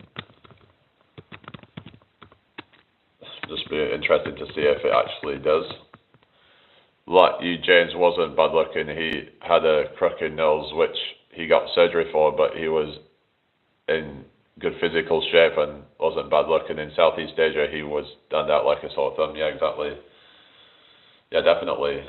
just be interested to see if it actually does. Like you, James wasn't bad looking. He had a crooked nose, which he got surgery for, but he was in good physical shape and wasn't bad looking. In Southeast Asia, he was stand out like a sore thumb. Yeah, exactly. Yeah, definitely.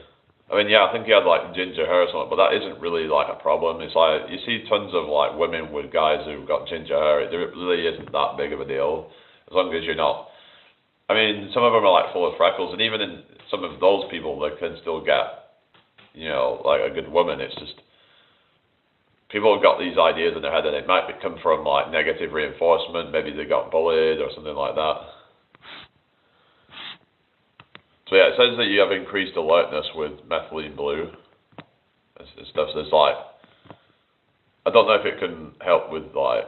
I mean, yeah, I think he had like ginger hair or something, but that isn't really like a problem. It's like, you see tons of like women with guys who've got ginger hair. It really isn't that big of a deal, as long as you're not. I mean, some of them are like full of freckles, and even in some of those people, they can still get, like a good woman. It's just, people have got these ideas in their head, and it might come from like negative reinforcement. Maybe they got bullied or something like that. So yeah, it says that you have increased alertness with methylene blue and stuff. So it's like, I don't know if it can help with like,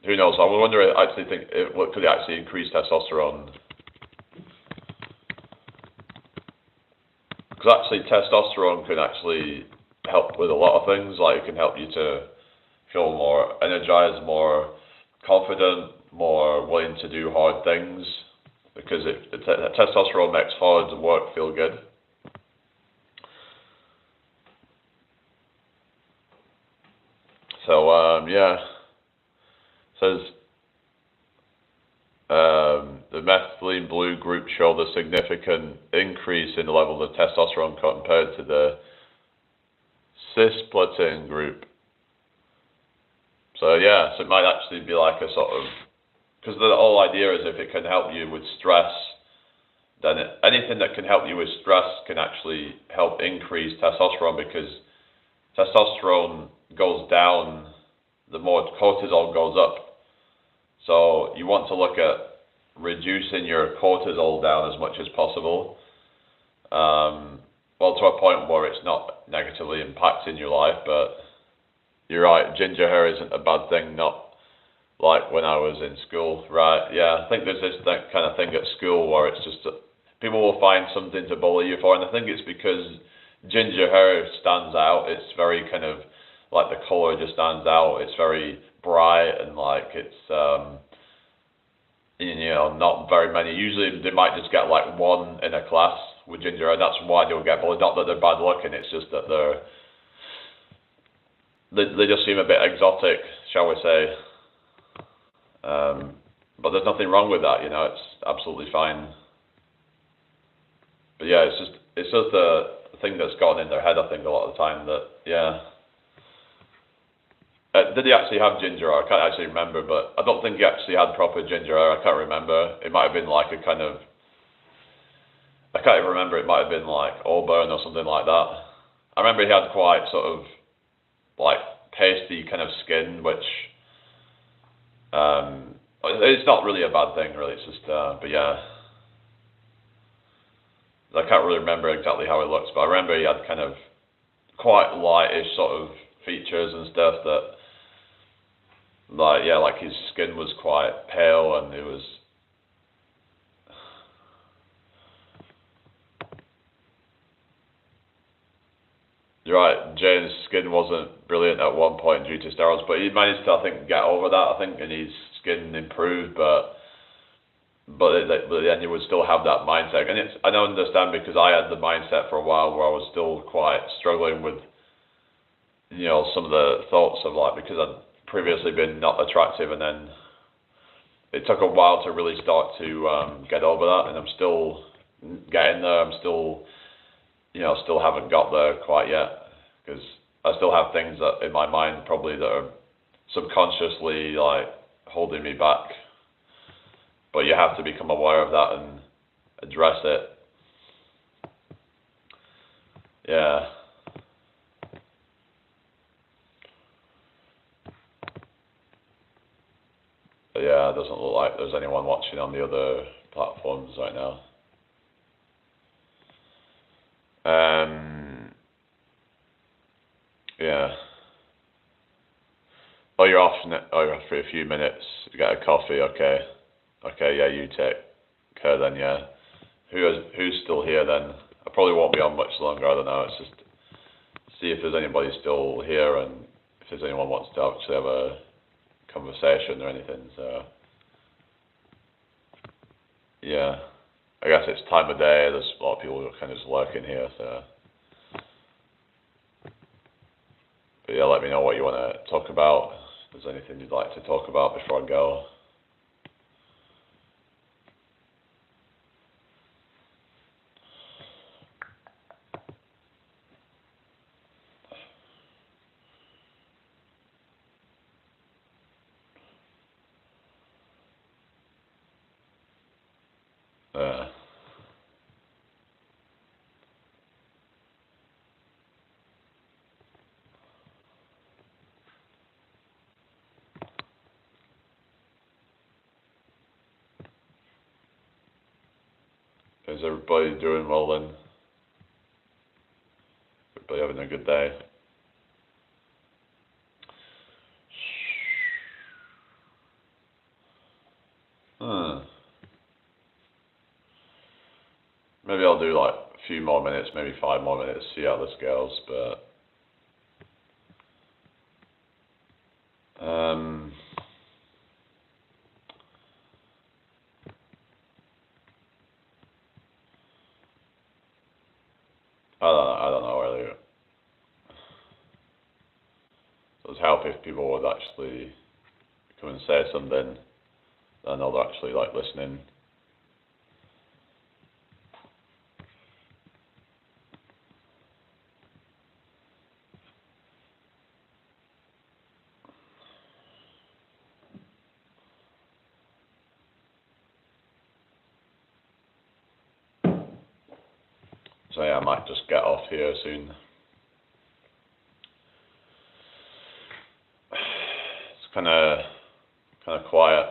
who knows? I wonder. I actually think could it actually increase testosterone? Because actually, testosterone can actually help with a lot of things. Like it can help you to feel more energized, more confident, more willing to do hard things. Because testosterone makes hard work feel good. So yeah, it says the methylene blue group showed a significant increase in the levels of testosterone compared to the cisplatin group. So yeah, so it might actually be like a sort of, because the whole idea is if it can help you with stress, then anything that can help you with stress can actually help increase testosterone, because testosterone goes down the more cortisol goes up. So you want to look at reducing your cortisol down as much as possible. Well, to a point where it's not negatively impacting your life, but you're right, ginger hair isn't a bad thing, not like when I was in school, right? Yeah, I think there's that kind of thing at school where it's just that people will find something to bully you for, and I think it's because ginger hair stands out. It's very kind of like the color just stands out. It's very bright and like it's not very many. Usually they might just get like one in a class with ginger hair. That's why they'll get bullied. Not that they're bad looking. It's just that they just seem a bit exotic, shall we say. But there's nothing wrong with that, it's absolutely fine. But yeah, it's just a thing that's gotten in their head, I think, a lot of the time that, yeah. Did he actually have ginger hair? I can't actually remember, but I don't think he actually had proper ginger hair. I can't remember. It might have been like a kind of, I can't even remember, it might have been like auburn or something like that. I remember he had quite sort of like pasty kind of skin, which it's not really a bad thing, really. It's just, but yeah, I can't really remember exactly how he looks, but I remember he had kind of quite lightish sort of features and stuff that, like his skin was quite pale, and it was. You're right, Jane's skin wasn't brilliant at one point due to steroids, but he managed to, I think, get over that, I think, and his skin improved, but then you would still have that mindset. And I don't understand, because I had the mindset for a while where I was still quite struggling with, some of the thoughts of like, because I'd previously been not attractive, and then it took a while to really start to get over that, and I'm still getting there. I'm still, still haven't got there quite yet, because I still have things that in my mind probably that are subconsciously like holding me back. But you have to become aware of that and address it. Yeah. But yeah, it doesn't look like there's anyone watching on the other platforms right now. Yeah. Oh, you're off. You're off for a few minutes to get a coffee. Okay. Okay. Yeah, you take care then. Yeah. Who's still here then? I probably won't be on much longer. I don't know. It's just see if there's anybody still here, and if there's anyone wants to actually have a conversation or anything. So yeah, I guess it's time of day. There's a lot of people who are kind of just lurking here. So, but yeah, let me know what you want to talk about. If there's anything you'd like to talk about before I go. Is everybody doing well then? Everybody having a good day? Maybe I'll do like a few more minutes, maybe 5 more minutes, see how this goes, but I don't know really. It would help if people would actually come and say something. I know they're actually like listening. So yeah, I might just get off here soon. It's kind of quiet.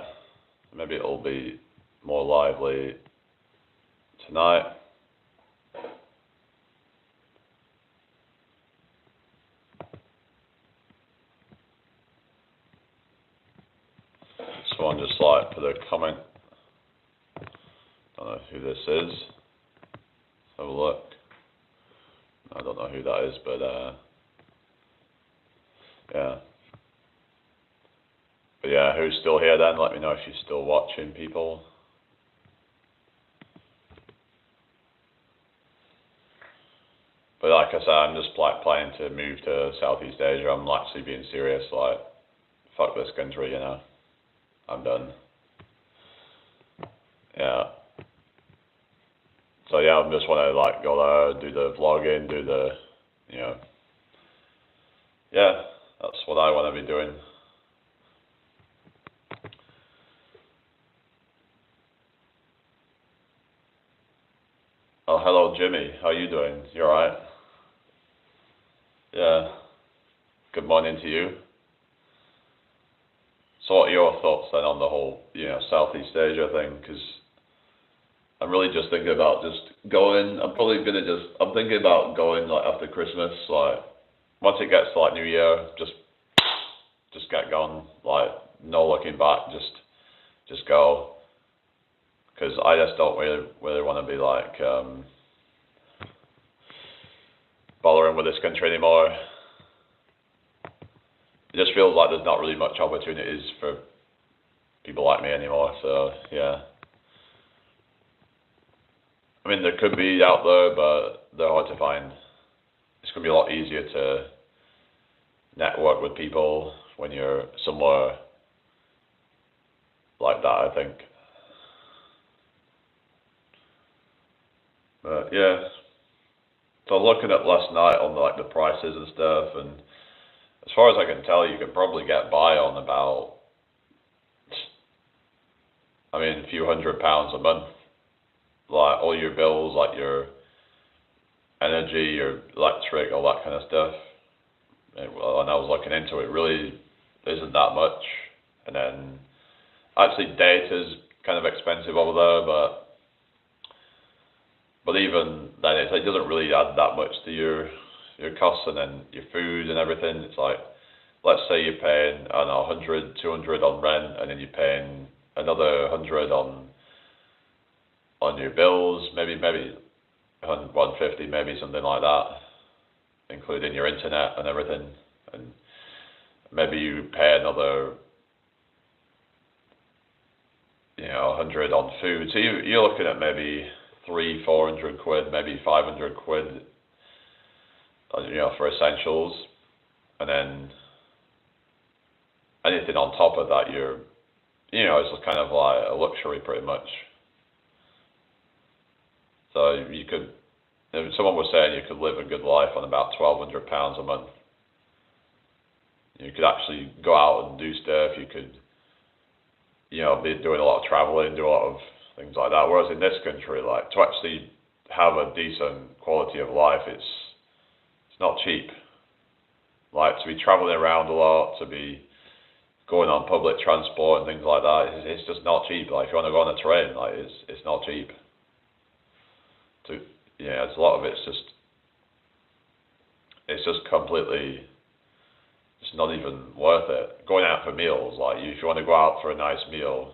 Maybe it'll be more lively tonight. Someone just like put a comment. Don't know who this is. Let's have a look. I don't know who that is, but yeah. But yeah, who's still here then? Let me know if you're still watching, people. But like I said, I'm just like planning to move to Southeast Asia. I'm actually being serious. Like, fuck this country, you know. I'm done. Yeah. So yeah, I just want to like go there, do the vlogging, do the, you know. Yeah, that's what I want to be doing. Oh, hello, Jimmy. How you doing? You alright? Yeah. Good morning to you. So what are your thoughts then on the whole, you know, Southeast Asia thing? Because I'm really just thinking about just going. I'm thinking about going like after Christmas, like once it gets to like New Year, just get going, like no looking back, just go. Because I just don't really want to be like bothering with this country anymore. It just feels like there's not really much opportunities for people like me anymore. So yeah. I mean, there could be out there, but they're hard to find. It's going to be a lot easier to network with people when you're somewhere like that, I think. But yeah, so looking at last night on like the prices and stuff, and as far as I can tell, you can probably get by on about, I mean, a few £100 a month. Like all your bills, like your energy, your electric, all that kind of stuff. And I was looking into it, really isn't that much. And then actually data's kind of expensive over there, but even then it doesn't really add that much to your costs, and then your food and everything. It's like, let's say you're paying, I don't know, 100, 200 on rent, and then you're paying another 100 on your bills, maybe 150, maybe something like that, including your internet and everything, and maybe you pay another, you know, 100 on food. So you're looking at maybe 300-400 quid, maybe 500 quid, you know, for essentials, and then anything on top of that, you know, it's kind of like a luxury pretty much. So you could, if someone was saying you could live a good life on about £1,200 a month. You could actually go out and do stuff. You could, you know, be doing a lot of traveling, do a lot of things like that. Whereas in this country, like to actually have a decent quality of life, it's not cheap. Like to be traveling around a lot, to be going on public transport and things like that, it's just not cheap. Like if you want to go on a train, like it's not cheap. Yeah, it's a lot of it's just completely, it's not even worth it. Going out for meals, like if you want to go out for a nice meal,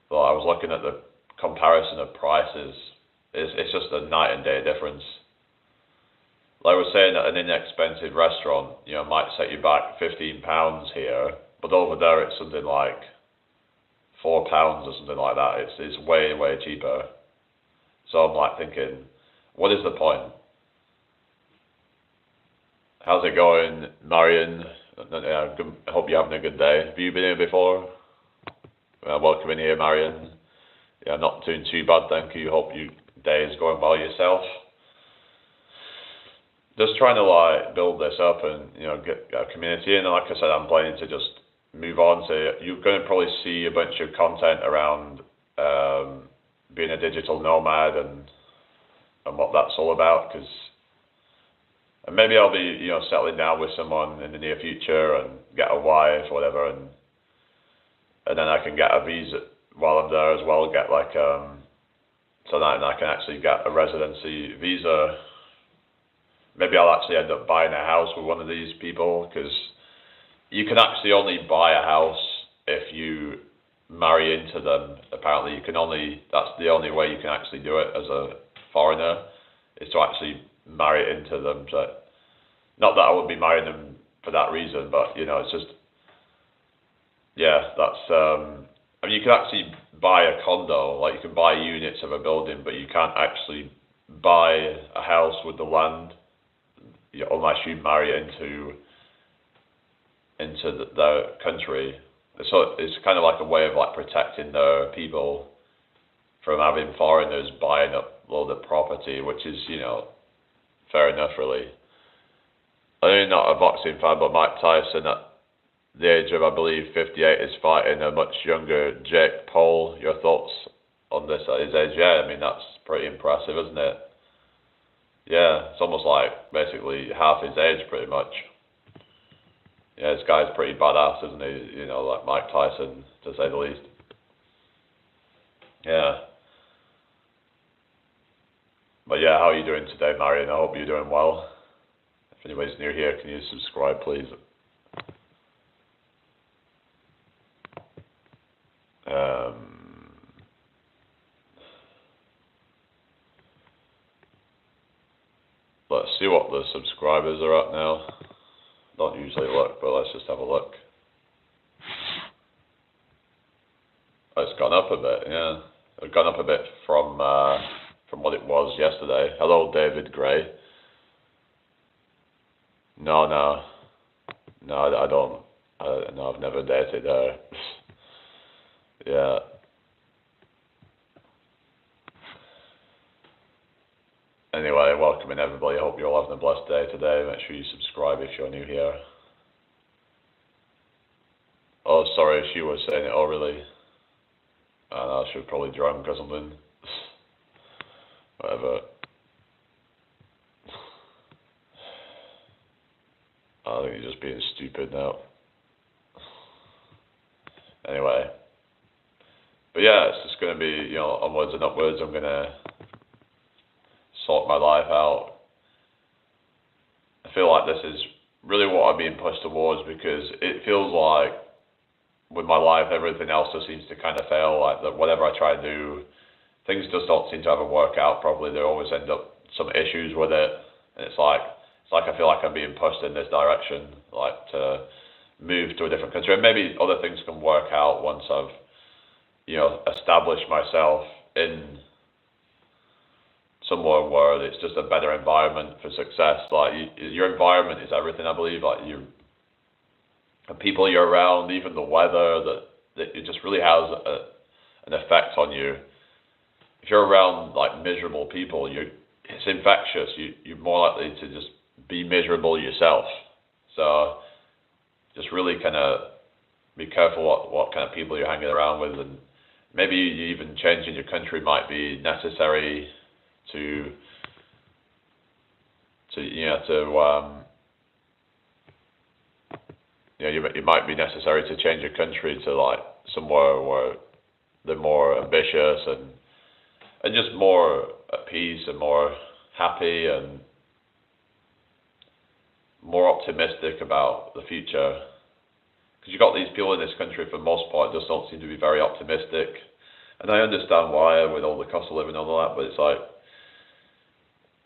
well, I was looking at the comparison of prices. It's just a night and day difference. Like I was saying, at an inexpensive restaurant, you know, might set you back £15 here, but over there it's something like £4 or something like that. It's way cheaper. So I'm like thinking, what is the point? How's it going, Marion? I hope you're having a good day. Have you been here before? Welcome in here, Marion. Yeah, not doing too bad, thank you. Hope your day is going well yourself. Just trying to like build this up and, you know, get a community in. And like I said, I'm planning to just move on. So you're going to probably see a bunch of content around being a digital nomad and and what that's all about. And maybe I'll be, settling down with someone in the near future and get a wife or whatever, and then I can get a visa while I'm there as well. Get like so that I can actually get a residency visa. Maybe I'll actually end up buying a house with one of these people, because you can actually only buy a house if you marry into them. Apparently, that's the only way you can actually do it as a foreigner, is to actually marry into them. So, not that I would be marrying them for that reason, but it's just, that's. I mean, you can actually buy a condo, like you can buy units of a building, but you can't actually buy a house with the land, unless you marry into the country. So it's kind of like a way of like protecting their people from having foreigners buying up all the property, which is, fair enough, really. I'm not a boxing fan, but Mike Tyson at the age of, I believe, 58 is fighting a much younger Jake Paul. Your thoughts on this at his age? Yeah, I mean, that's pretty impressive, isn't it? Yeah, it's almost like basically half his age, pretty much. Yeah, this guy's pretty badass, isn't he? Like Mike Tyson, to say the least. Yeah. But yeah, how are you doing today, Marion? I hope you're doing well. If anybody's new here, can you subscribe, please? Let's see what the subscribers are at now. Don't usually look, but let's just have a look. Oh, it's gone up a bit, yeah. It's gone up a bit from what it was yesterday. Hello, David Gray. No, I don't. No, I've never dated her. Yeah. Anyway, welcome in everybody. I hope you're all having a blessed day today. Make sure you subscribe if you're new here. Oh, sorry, she was saying it. Oh, really? I should probably drunk or something. Whatever. I think you're just being stupid now. Anyway. But yeah, it's just going to be, onwards and upwards. I'm going to sort my life out. I feel like this is really what I'm being pushed towards, because it feels like with my life, everything else just seems to kind of fail. Like that, whatever I try to do, things just don't seem to ever work out properly. There always end up some issues with it, and it's like I feel like I'm being pushed in this direction, like to move to a different country, and maybe other things can work out once I've, established myself in somewhere where it's just a better environment for success. Like your environment is everything, I believe. Like the people you're around, even the weather, that it just really has an effect on you. If you're around like miserable people, it's infectious. You're more likely to just be miserable yourself. So just really kind of be careful what kind of people you're hanging around with, and maybe even changing your country might be necessary to it might be necessary to change your country to like somewhere where they're more ambitious and just more at peace and more happy and more optimistic about the future. Because you've got these people in this country, for the most part, just don't seem to be very optimistic. And I understand why, with all the cost of living and all that, but it's like,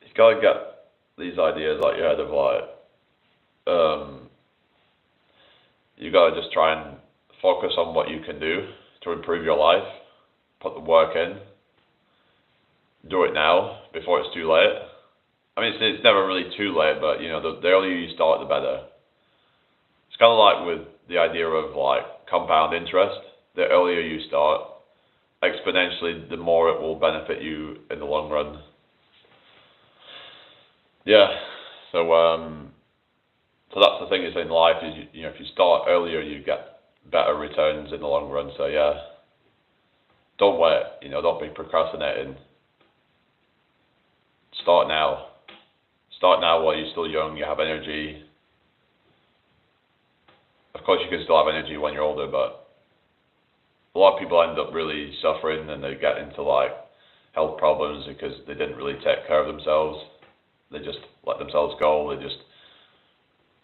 you've got to get these ideas out your head of like, you got to just try and focus on what you can do to improve your life, put the work in, do it now before it's too late. I mean, it's never really too late, but the earlier you start, the better. It's kind of like with the idea of like compound interest. The earlier you start, exponentially, the more it will benefit you in the long run. Yeah. So that's the thing is in life is if you start earlier, you get better returns in the long run. So yeah, don't wait. Don't be procrastinating. start now. Start now while you're still young, you have energy. Of course you can still have energy when you're older, but a lot of people end up really suffering and they get into like health problems because they didn't really take care of themselves. They just let themselves go, they just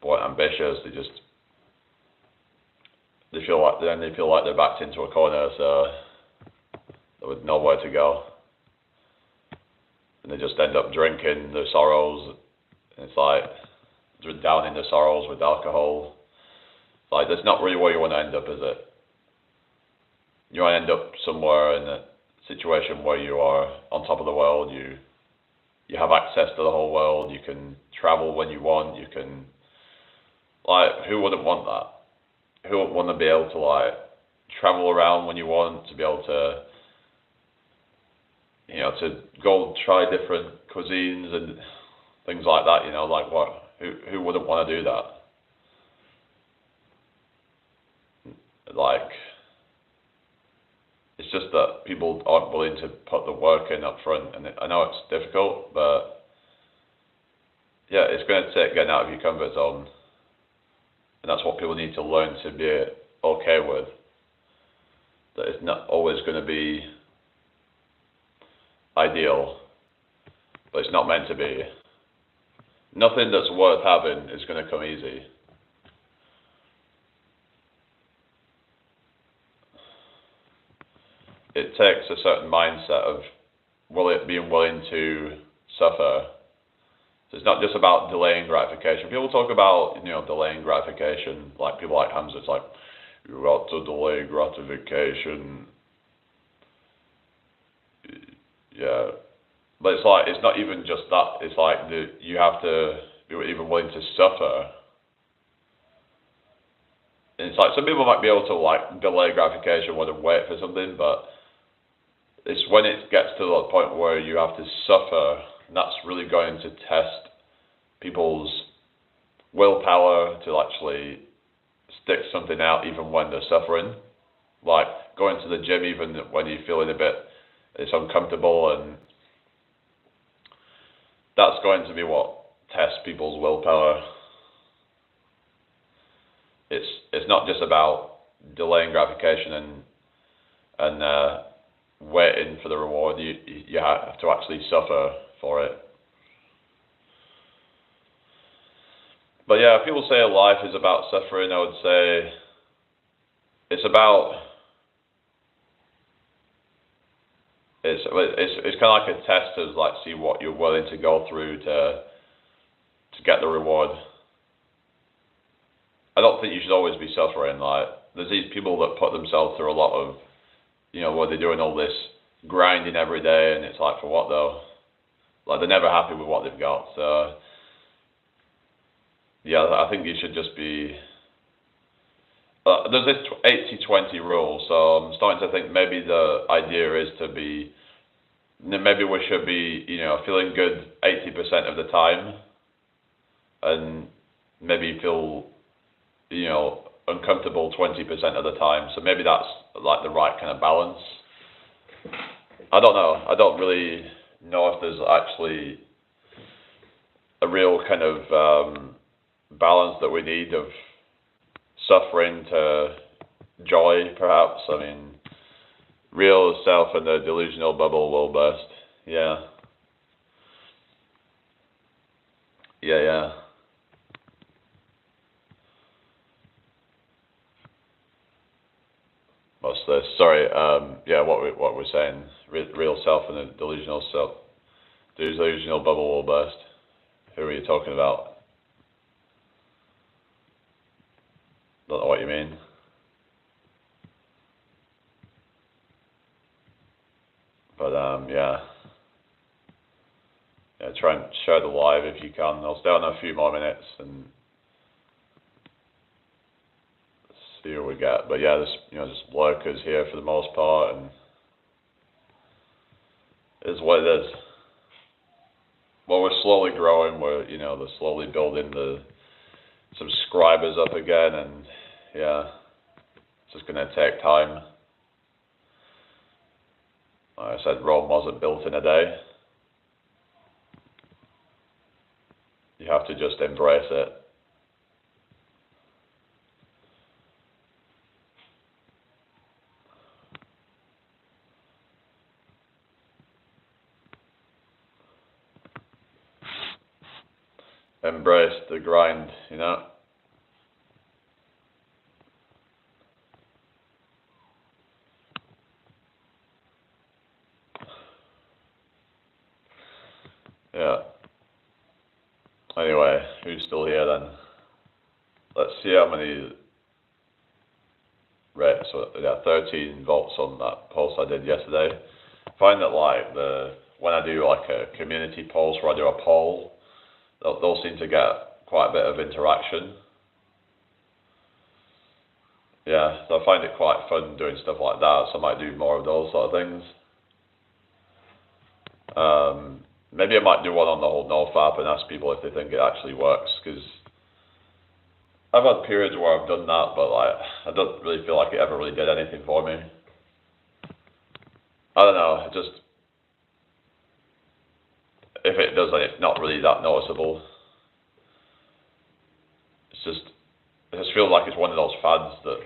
weren't ambitious, they feel like they're backed into a corner, so with nowhere to go. And they just end up drinking their sorrows. And it's like drowning their sorrows with alcohol. It's like that's not really where you want to end up, is it? You want to end up somewhere in a situation where you are on top of the world. You have access to the whole world. You can travel when you want. You can, like, who wouldn't want that? Who wouldn't want to be able to like travel around when you want, to be able to, you know, to go try different cuisines and things like that, you know, like what, who wouldn't want to do that? Like, it's just that people aren't willing to put the work in up front, and I know it's difficult, but yeah, it's going to take getting out of your comfort zone, and that's what people need to learn to be okay with, that it's not always going to be ideal, but it's not meant to be. Nothing that's worth having is going to come easy. It takes a certain mindset of being willing to suffer. So it's not just about delaying gratification. People talk about, you know, delaying gratification, like people like Hamza. It's like, you got to delay gratification. Yeah, but it's like, it's not even just that. It's like you have to be even willing to suffer. And it's like some people might be able to like delay gratification or wait for something, but it's when it gets to the point where you have to suffer, and that's really going to test people's willpower to actually stick something out even when they're suffering. Like going to the gym even when you're feeling a bit, it's uncomfortable, and that's going to be what tests people's willpower. It's not just about delaying gratification and waiting for the reward. You have to actually suffer for it. But yeah, if people say life is about suffering, I would say it's about, it's kind of like a test to like see what you're willing to go through to get the reward. I don't think you should always be suffering. Like, there's these people that put themselves through a lot of, you know, where they're doing all this grinding every day, and it's like, for what though? Like, they're never happy with what they've got. So yeah, I think you should just be, there's this 80-20 rule, so I'm starting to think maybe the idea is to be, maybe we should be, you know, feeling good 80% of the time, and maybe feel, you know, uncomfortable 20% of the time. So maybe that's like the right kind of balance. I don't know. I don't really know if there's actually a real kind of balance that we need of suffering to joy, perhaps. I mean, real self and the delusional bubble will burst. Yeah. Yeah. What's this? Sorry. Yeah. What we're saying? Real self and the delusional bubble will burst. Who are you talking about? Don't know what you mean. But yeah. Try and share the live if you can. I'll stay on a few more minutes and see what we get. But yeah, there's lurkers here for the most part, and it is what it is. Well, we're slowly growing. They're slowly building the subscribers up again, and yeah, it's just gonna take time. Like I said, Rome wasn't built in a day. You have to just embrace it. Embrace the grind, you know. Yeah. Anyway, who's still here then? Let's see how many rates. So yeah, 13 votes on that post I did yesterday. I find that like when I do like a community post where I do a poll, they'll seem to get quite a bit of interaction. Yeah, so I find it quite fun doing stuff like that, so I might do more of those sort of things. Maybe I might do one on the whole nofap and ask people if they think it actually works, because I've had periods where I've done that, but like I don't really feel like it ever really did anything for me. I don't know, just if it does, then it's not really that noticeable. I just feel like it's one of those fads that,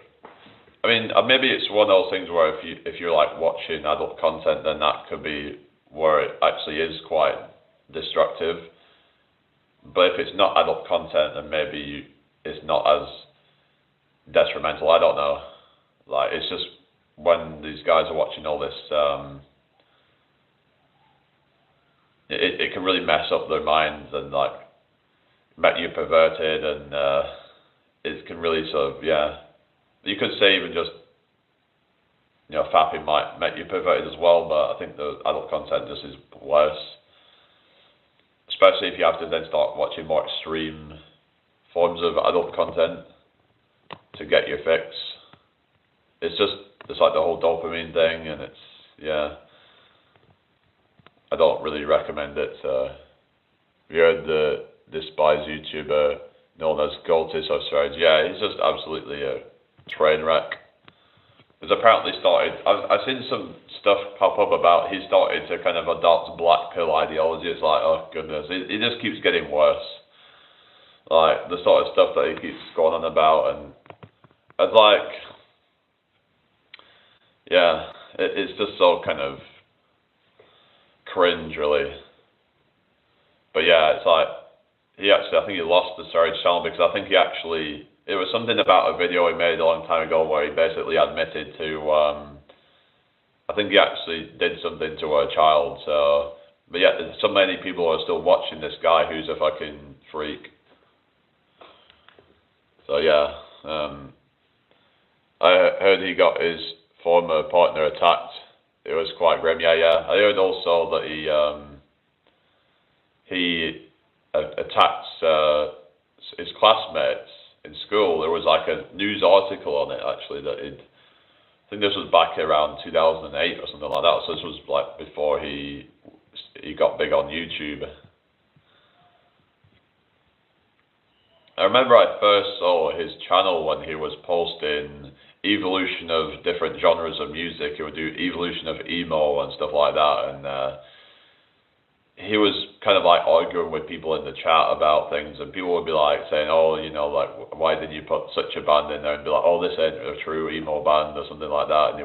I mean, maybe it's one of those things where if you're like watching adult content, then that could be where it actually is quite destructive. But if it's not adult content, then maybe it's not as detrimental. I don't know. Like, it's just when these guys are watching all this, it can really mess up their minds and like make you perverted, and it can really sort of, yeah. You could say even just, you know, fapping might make you perverted as well, but I think the adult content just is worse. Especially if you have to then start watching more extreme forms of adult content to get your fix. It's like the whole dopamine thing, and it's, yeah. I don't really recommend it. Have you heard this guy's YouTuber known as Goldis or Strange? Yeah, he's just absolutely a train wreck. He's apparently started, I've seen some stuff pop up about he started to kind of adopt black pill ideology. It's like, oh goodness, it just keeps getting worse. Like the sort of stuff that he keeps going on about, and it's like, yeah, it's just so kind of cringe, really. But yeah, it's like, I think he lost the Surge channel because I think it was something about a video he made a long time ago where he basically admitted to, I think he actually did something to a child, so, but yeah, so many people are still watching this guy who's a fucking freak. So yeah, I heard he got his former partner attacked. It was quite grim, yeah. I heard also that he attacked his classmates in school. There was like a news article on it actually that I think this was back around 2008 or something like that. So this was like before he got big on YouTube. I remember I first saw his channel when he was posting evolution of different genres of music. He would do evolution of emo and stuff like that, and he was kind of like arguing with people in the chat about things, and people would be like saying, oh, you know, like, why did you put such a band in there? And be like, oh, this ain't a true emo band or something like that. And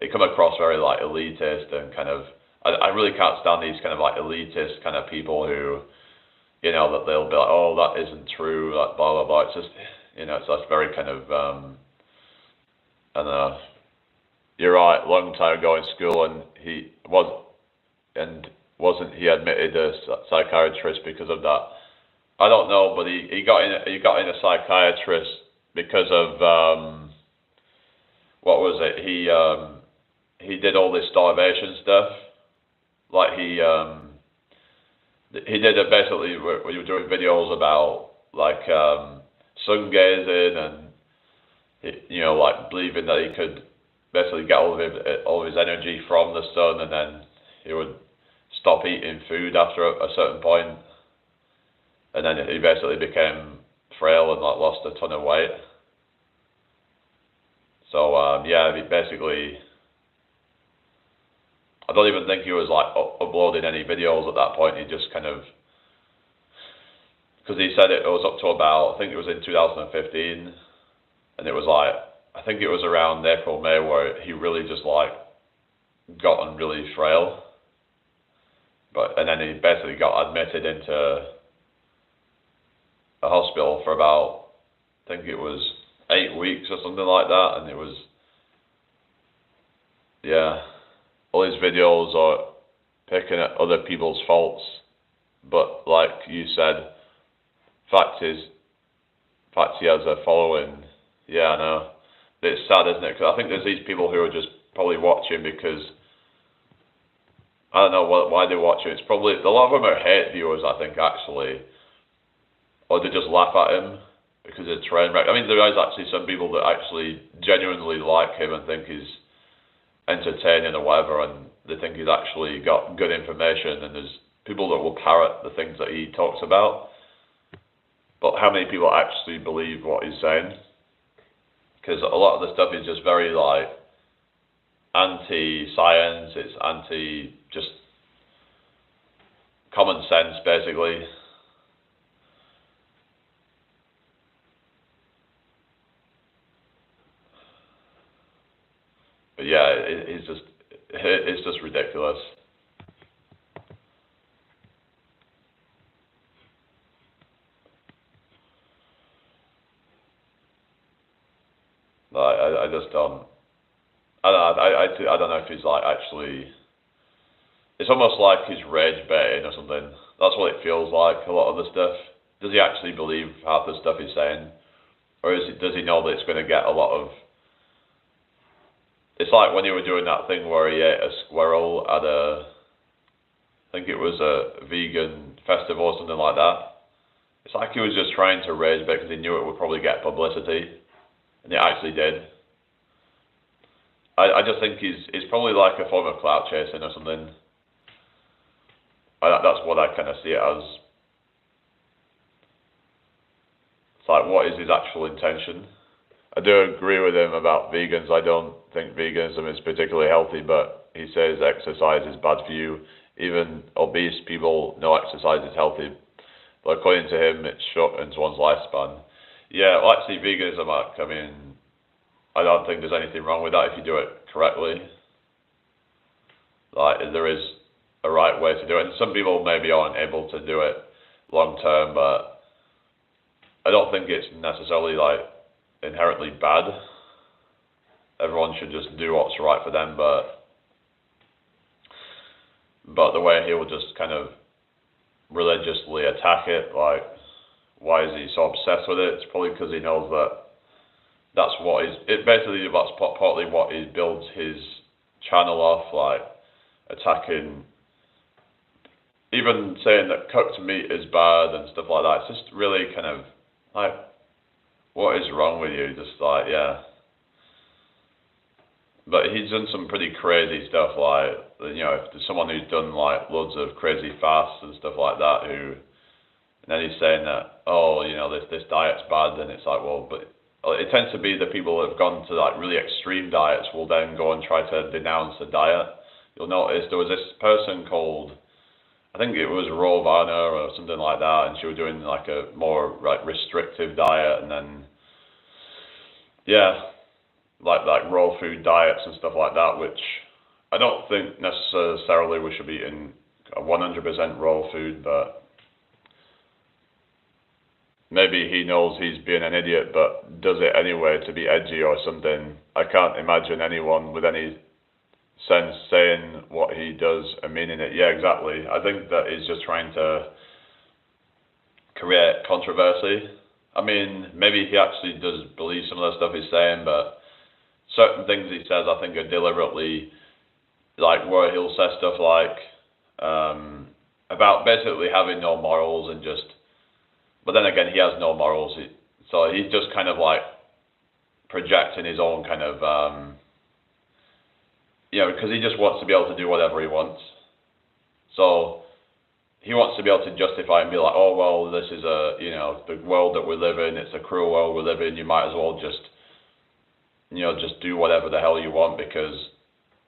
it come across very like elitist and kind of, I really can't stand these kind of like elitist kind of people who, you know, that they'll be like, oh, that isn't true, like blah blah blah. It's just, you know, it's that's very kind of I don't know. You're right. Long time ago in school, and wasn't he admitted a psychiatrist because of that? I don't know, but he got in a psychiatrist because of what was it? He did all this starvation stuff. Like he did it basically where you were doing videos about like sun gazing and, you know, like believing that he could basically get all of his energy from the sun, and then he would stop eating food after a certain point, and then he basically became frail and like lost a ton of weight. So yeah, basically, I don't even think he was like uploading any videos at that point. He just kind of, because he said it was up to about, I think it was in 2015, and it was like, I think it was around April, May, where he really just like gotten really frail. And then he basically got admitted into a hospital for about, I think it was 8 weeks or something like that, and it was, yeah, all his videos are picking at other people's faults, but like you said, fact he has a following. Yeah, I know. It's sad, isn't it? Because I think there's these people who are just probably watching because, I don't know why they watch it. It's probably, a lot of them are hate viewers, I think, actually. Or they just laugh at him because he's a train wreck. I mean, there is actually some people that actually genuinely like him and think he's entertaining or whatever, and they think he's actually got good information, and there's people that will parrot the things that he talks about. But how many people actually believe what he's saying? Because a lot of the stuff is just very like anti-science, it's anti just common sense basically. But yeah, it's just ridiculous. Like, I just don't. I don't know if he's like actually. It's almost like he's rage baiting or something. That's what it feels like. A lot of the stuff. Does he actually believe half the stuff he's saying, or does he know that it's going to get a lot of? It's like when he was doing that thing where he ate a squirrel at a. I think it was a vegan festival or something like that. It's like he was just trying to rage bait because he knew it would probably get publicity. And it actually did. I just think he's probably like a form of clout chasing or something. That's what I kind of see it as. It's like, what is his actual intention? I do agree with him about vegans. I don't think veganism is particularly healthy, but he says exercise is bad for you. Even obese people know exercise is healthy. But according to him, it shortens one's lifespan. Yeah, well, actually, veganism, I mean, I don't think there's anything wrong with that if you do it correctly. Like, there is a right way to do it. And some people maybe aren't able to do it long term, but I don't think it's necessarily, like, inherently bad. Everyone should just do what's right for them, but the way he will just kind of religiously attack it, like, why is he so obsessed with it? It's probably because he knows that that's what basically that's partly what he builds his channel off, like attacking, even saying that cooked meat is bad and stuff like that. It's just really kind of like, what is wrong with you? Just like, yeah. But he's done some pretty crazy stuff, like, you know, if there's someone who's done like loads of crazy fasts and stuff like that, and then he's saying that, oh, you know, this diet's bad, and it's like, well, but it tends to be the people that have gone to like really extreme diets will then go and try to denounce the diet. You'll notice there was this person called, I think it was Rovana or something like that, and she was doing like a more like restrictive diet, and then, yeah, like raw food diets and stuff like that, which I don't think necessarily we should be eating 100% raw food, but maybe he knows he's being an idiot, but does it anyway to be edgy or something. I can't imagine anyone with any sense saying what he does and meaning it. Yeah, exactly. I think that he's just trying to create controversy. I mean, maybe he actually does believe some of the stuff he's saying, but certain things he says I think are deliberately, like where he'll say stuff like about basically having no morals and just, but then again, he has no morals, so he's just kind of like projecting his own kind of, you know, because he just wants to be able to do whatever he wants. So he wants to be able to justify and be like, oh, well, this is you know, the world that we live in, it's a cruel world we live in, you might as well just, you know, just do whatever the hell you want because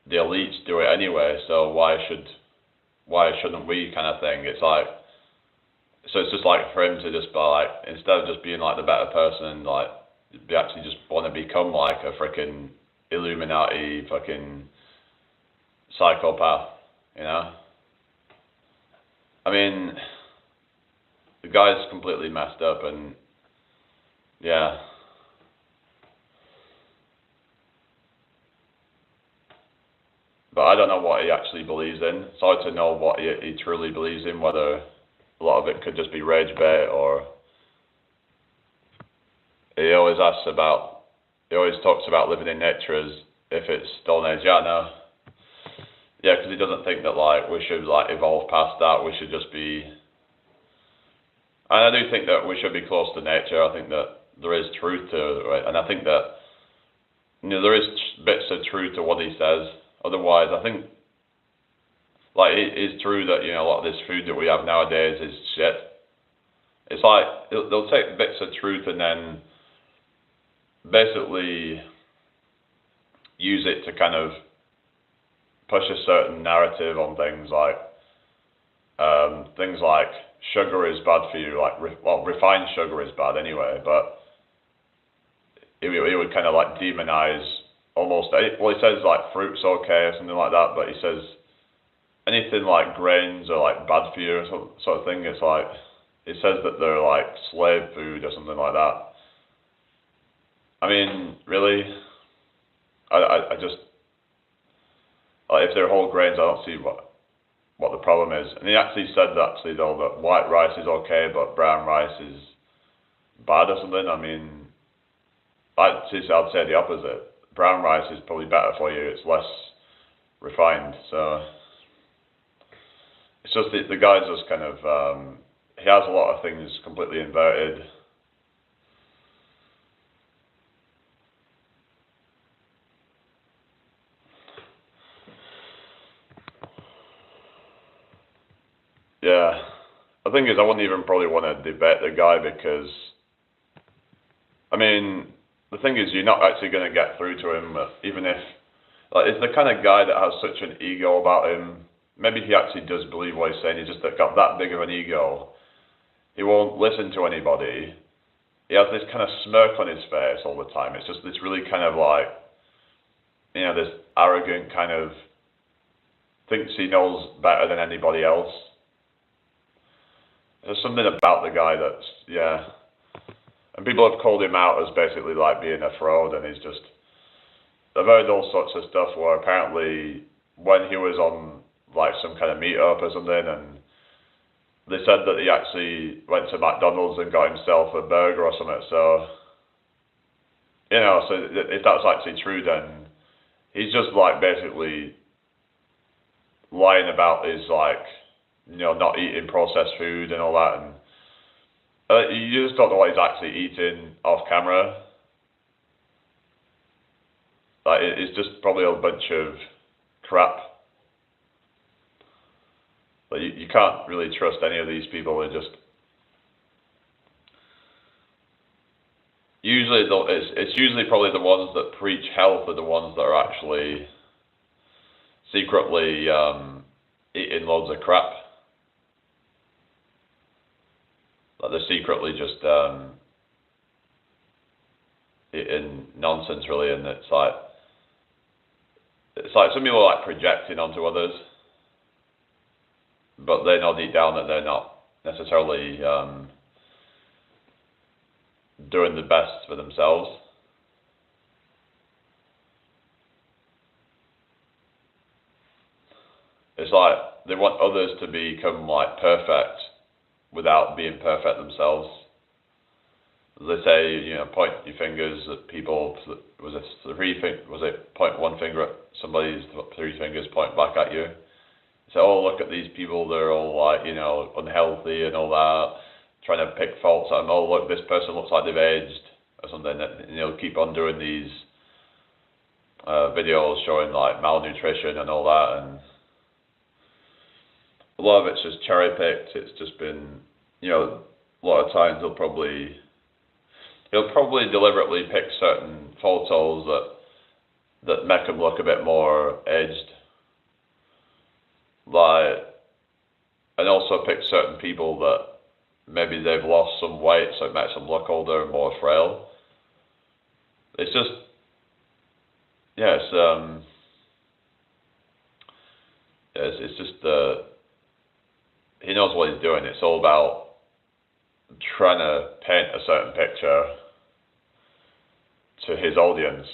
the elites do it anyway, so why shouldn't we kind of thing. It's like, So it's just like for him to just be like, instead of just being like the better person and like, they actually just want to become like a freaking Illuminati fucking psychopath, you know? I mean, the guy's completely messed up, and yeah. But I don't know what he actually believes in. It's hard to know what he truly believes in, whether a lot of it could just be rage bait, or he always talks about living in nature as if it's Stone Age. Yeah, no. Yeah, because he doesn't think that like we should like evolve past that. We should just be. And I do think that we should be close to nature. I think that there is truth to it, and I think that there is bits of truth to what he says. Otherwise, I think like it is true that a lot of this food that we have nowadays is shit. It's like they'll take bits of truth and then basically use it to kind of push a certain narrative on things like sugar is bad for you, like refined sugar is bad anyway, but it would kind of like demonize almost. Well, he says like fruit's okay or something like that, but he says anything like grains are like bad for you or sort of thing. It's like it says that they're like slave food or something like that. I mean, really, I just like if they're whole grains, I don't see what the problem is. And he actually said that though that white rice is okay, but brown rice is bad or something. I mean, I'd say the opposite. Brown rice is probably better for you. It's less refined. So it's just the guy's just kind of he has a lot of things completely inverted. Yeah, the thing is, I wouldn't even probably want to debate the guy because, I mean, the thing is, you're not actually going to get through to him, even if, like, it's the kind of guy that has such an ego about him. Maybe he actually does believe what he's saying. He's just got that big of an ego. He won't listen to anybody. He has this kind of smirk on his face all the time. It's just this really kind of like, this arrogant kind of thinks he knows better than anybody else. There's something about the guy that's, yeah. And people have called him out as basically like being a fraud, and he's just, I've heard all sorts of stuff where apparently when he was on like some kind of meetup or something, and they said that he actually went to McDonald's and got himself a burger or something. So, so if that's actually true, then he's just like basically lying about his like, not eating processed food and all that, and you just don't know what he's actually eating off camera. Like it's just probably a bunch of crap. But you can't really trust any of these people. They're just it's usually probably the ones that preach health are the ones that are actually secretly eating loads of crap. Like they're secretly just eating nonsense, really, and it's like some people are like projecting onto others, but they know deep down that they're not necessarily doing the best for themselves. It's like they want others to become like perfect without being perfect themselves. They say, point your fingers at people. Was it point one finger at somebody's, three fingers point back at you? So, oh, look at these people. They're all like, unhealthy and all that. Trying to pick faults at them. Oh, look, this person looks like they've aged or something. And keep on doing these videos showing like malnutrition and all that, and a lot of it's just cherry picked. It's just been, a lot of times he'll probably deliberately pick certain photos that make them look a bit more edged, like, and also pick certain people maybe they've lost some weight, so it makes them look older and more frail. It's just, yeah, it's just he knows what he's doing. It's all about trying to paint a certain picture to his audience.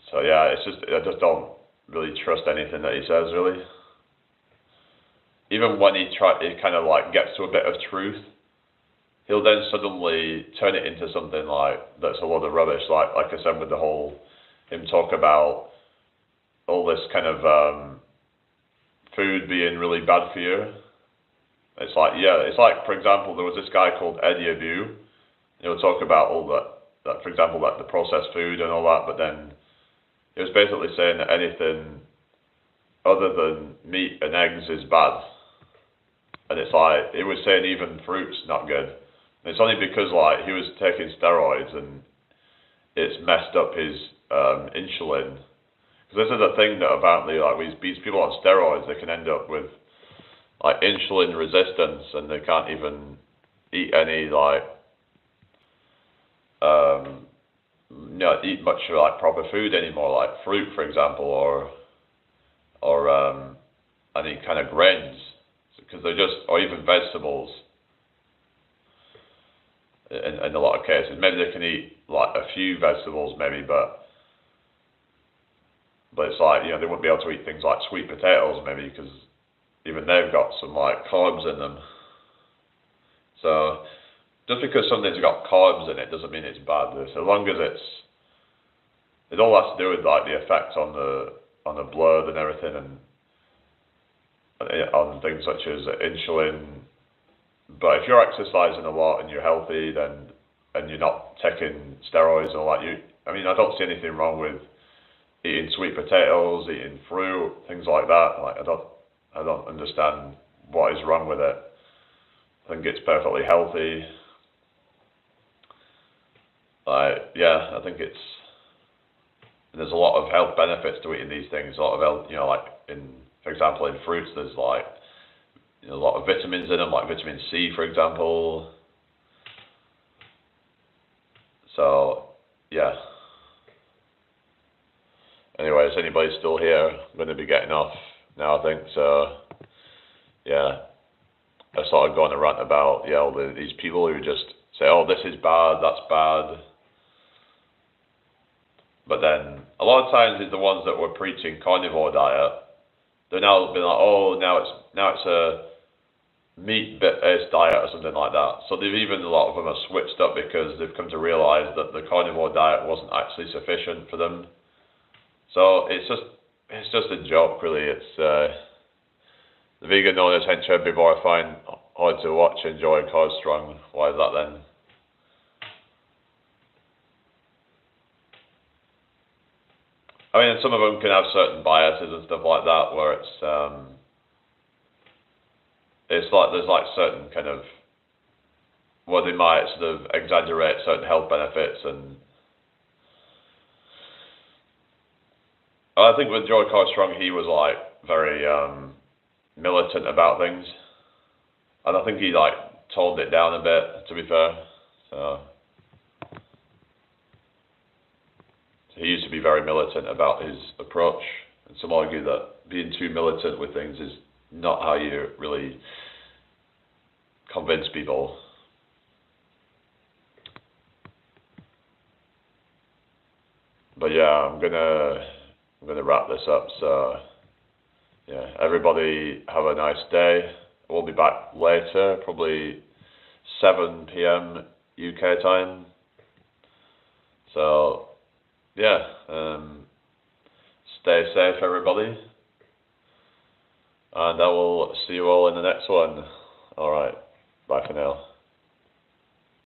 So yeah, I just don't really trust anything that he says, really. Even when he kind of like gets to a bit of truth, he'll then suddenly turn it into something like that's a lot of rubbish. Like I said, with the whole him talk about all this kind of food being really bad for you. It's like, for example, there was this guy called Eddie Abu. He'll talk about all that, for example, like the processed food and all that, but then he was basically saying that anything other than meat and eggs is bad. And it's like, he was saying even fruit's not good. And it's only because like he was taking steroids and it's messed up his insulin. Because this is a thing that apparently, like, these people on steroids, they can end up with like insulin resistance, and they can't even eat any like eat much like proper food anymore, like fruit, for example, or any kind of grains, because they're just, or even vegetables. In a lot of cases, maybe they can eat like a few vegetables, maybe, but it's like, they wouldn't be able to eat things like sweet potatoes, maybe, because even they've got some like carbs in them. So just because something's got carbs in it doesn't mean it's bad. As long as it all has to do with like the effect on the blood and everything, and on things such as insulin. But if you're exercising a lot and you're healthy, and you're not taking steroids and all that, I don't see anything wrong with eating sweet potatoes, eating fruit, things like that. Like I don't understand what is wrong with it. I think it's perfectly healthy. I think there's a lot of health benefits to eating these things. A lot of health, like for example, in fruits, there's like a lot of vitamins in them, like vitamin C, for example. So yeah. Anyways, anybody still here? I'm going to be getting off now, I think. So yeah, I started going to rant about all these people who just say, "Oh, this is bad, that's bad." But then a lot of times it's the ones that were preaching carnivore diet. They're now been like, "Oh, now it's a meat-based diet," or something like that. So a lot of them have switched up because they've come to realize that the carnivore diet wasn't actually sufficient for them. So it's just a joke, really. It's the vegan known as henchman before I find hard to watch, enjoy, cause strong. Why is that then? Some of them can have certain biases and stuff like that, where it's like there's like certain kind of, well, they might sort of exaggerate certain health benefits. And I think with Joy Carstrong, he was like very militant about things, and I think he like toned it down a bit, to be fair. So he used to be very militant about his approach, and some argue that being too militant with things is not how you really convince people. But yeah, I'm gonna wrap this up. So yeah, everybody have a nice day. We'll be back later, probably 7 p.m. UK time. So yeah, stay safe, everybody, and I will see you all in the next one. All right, bye for now.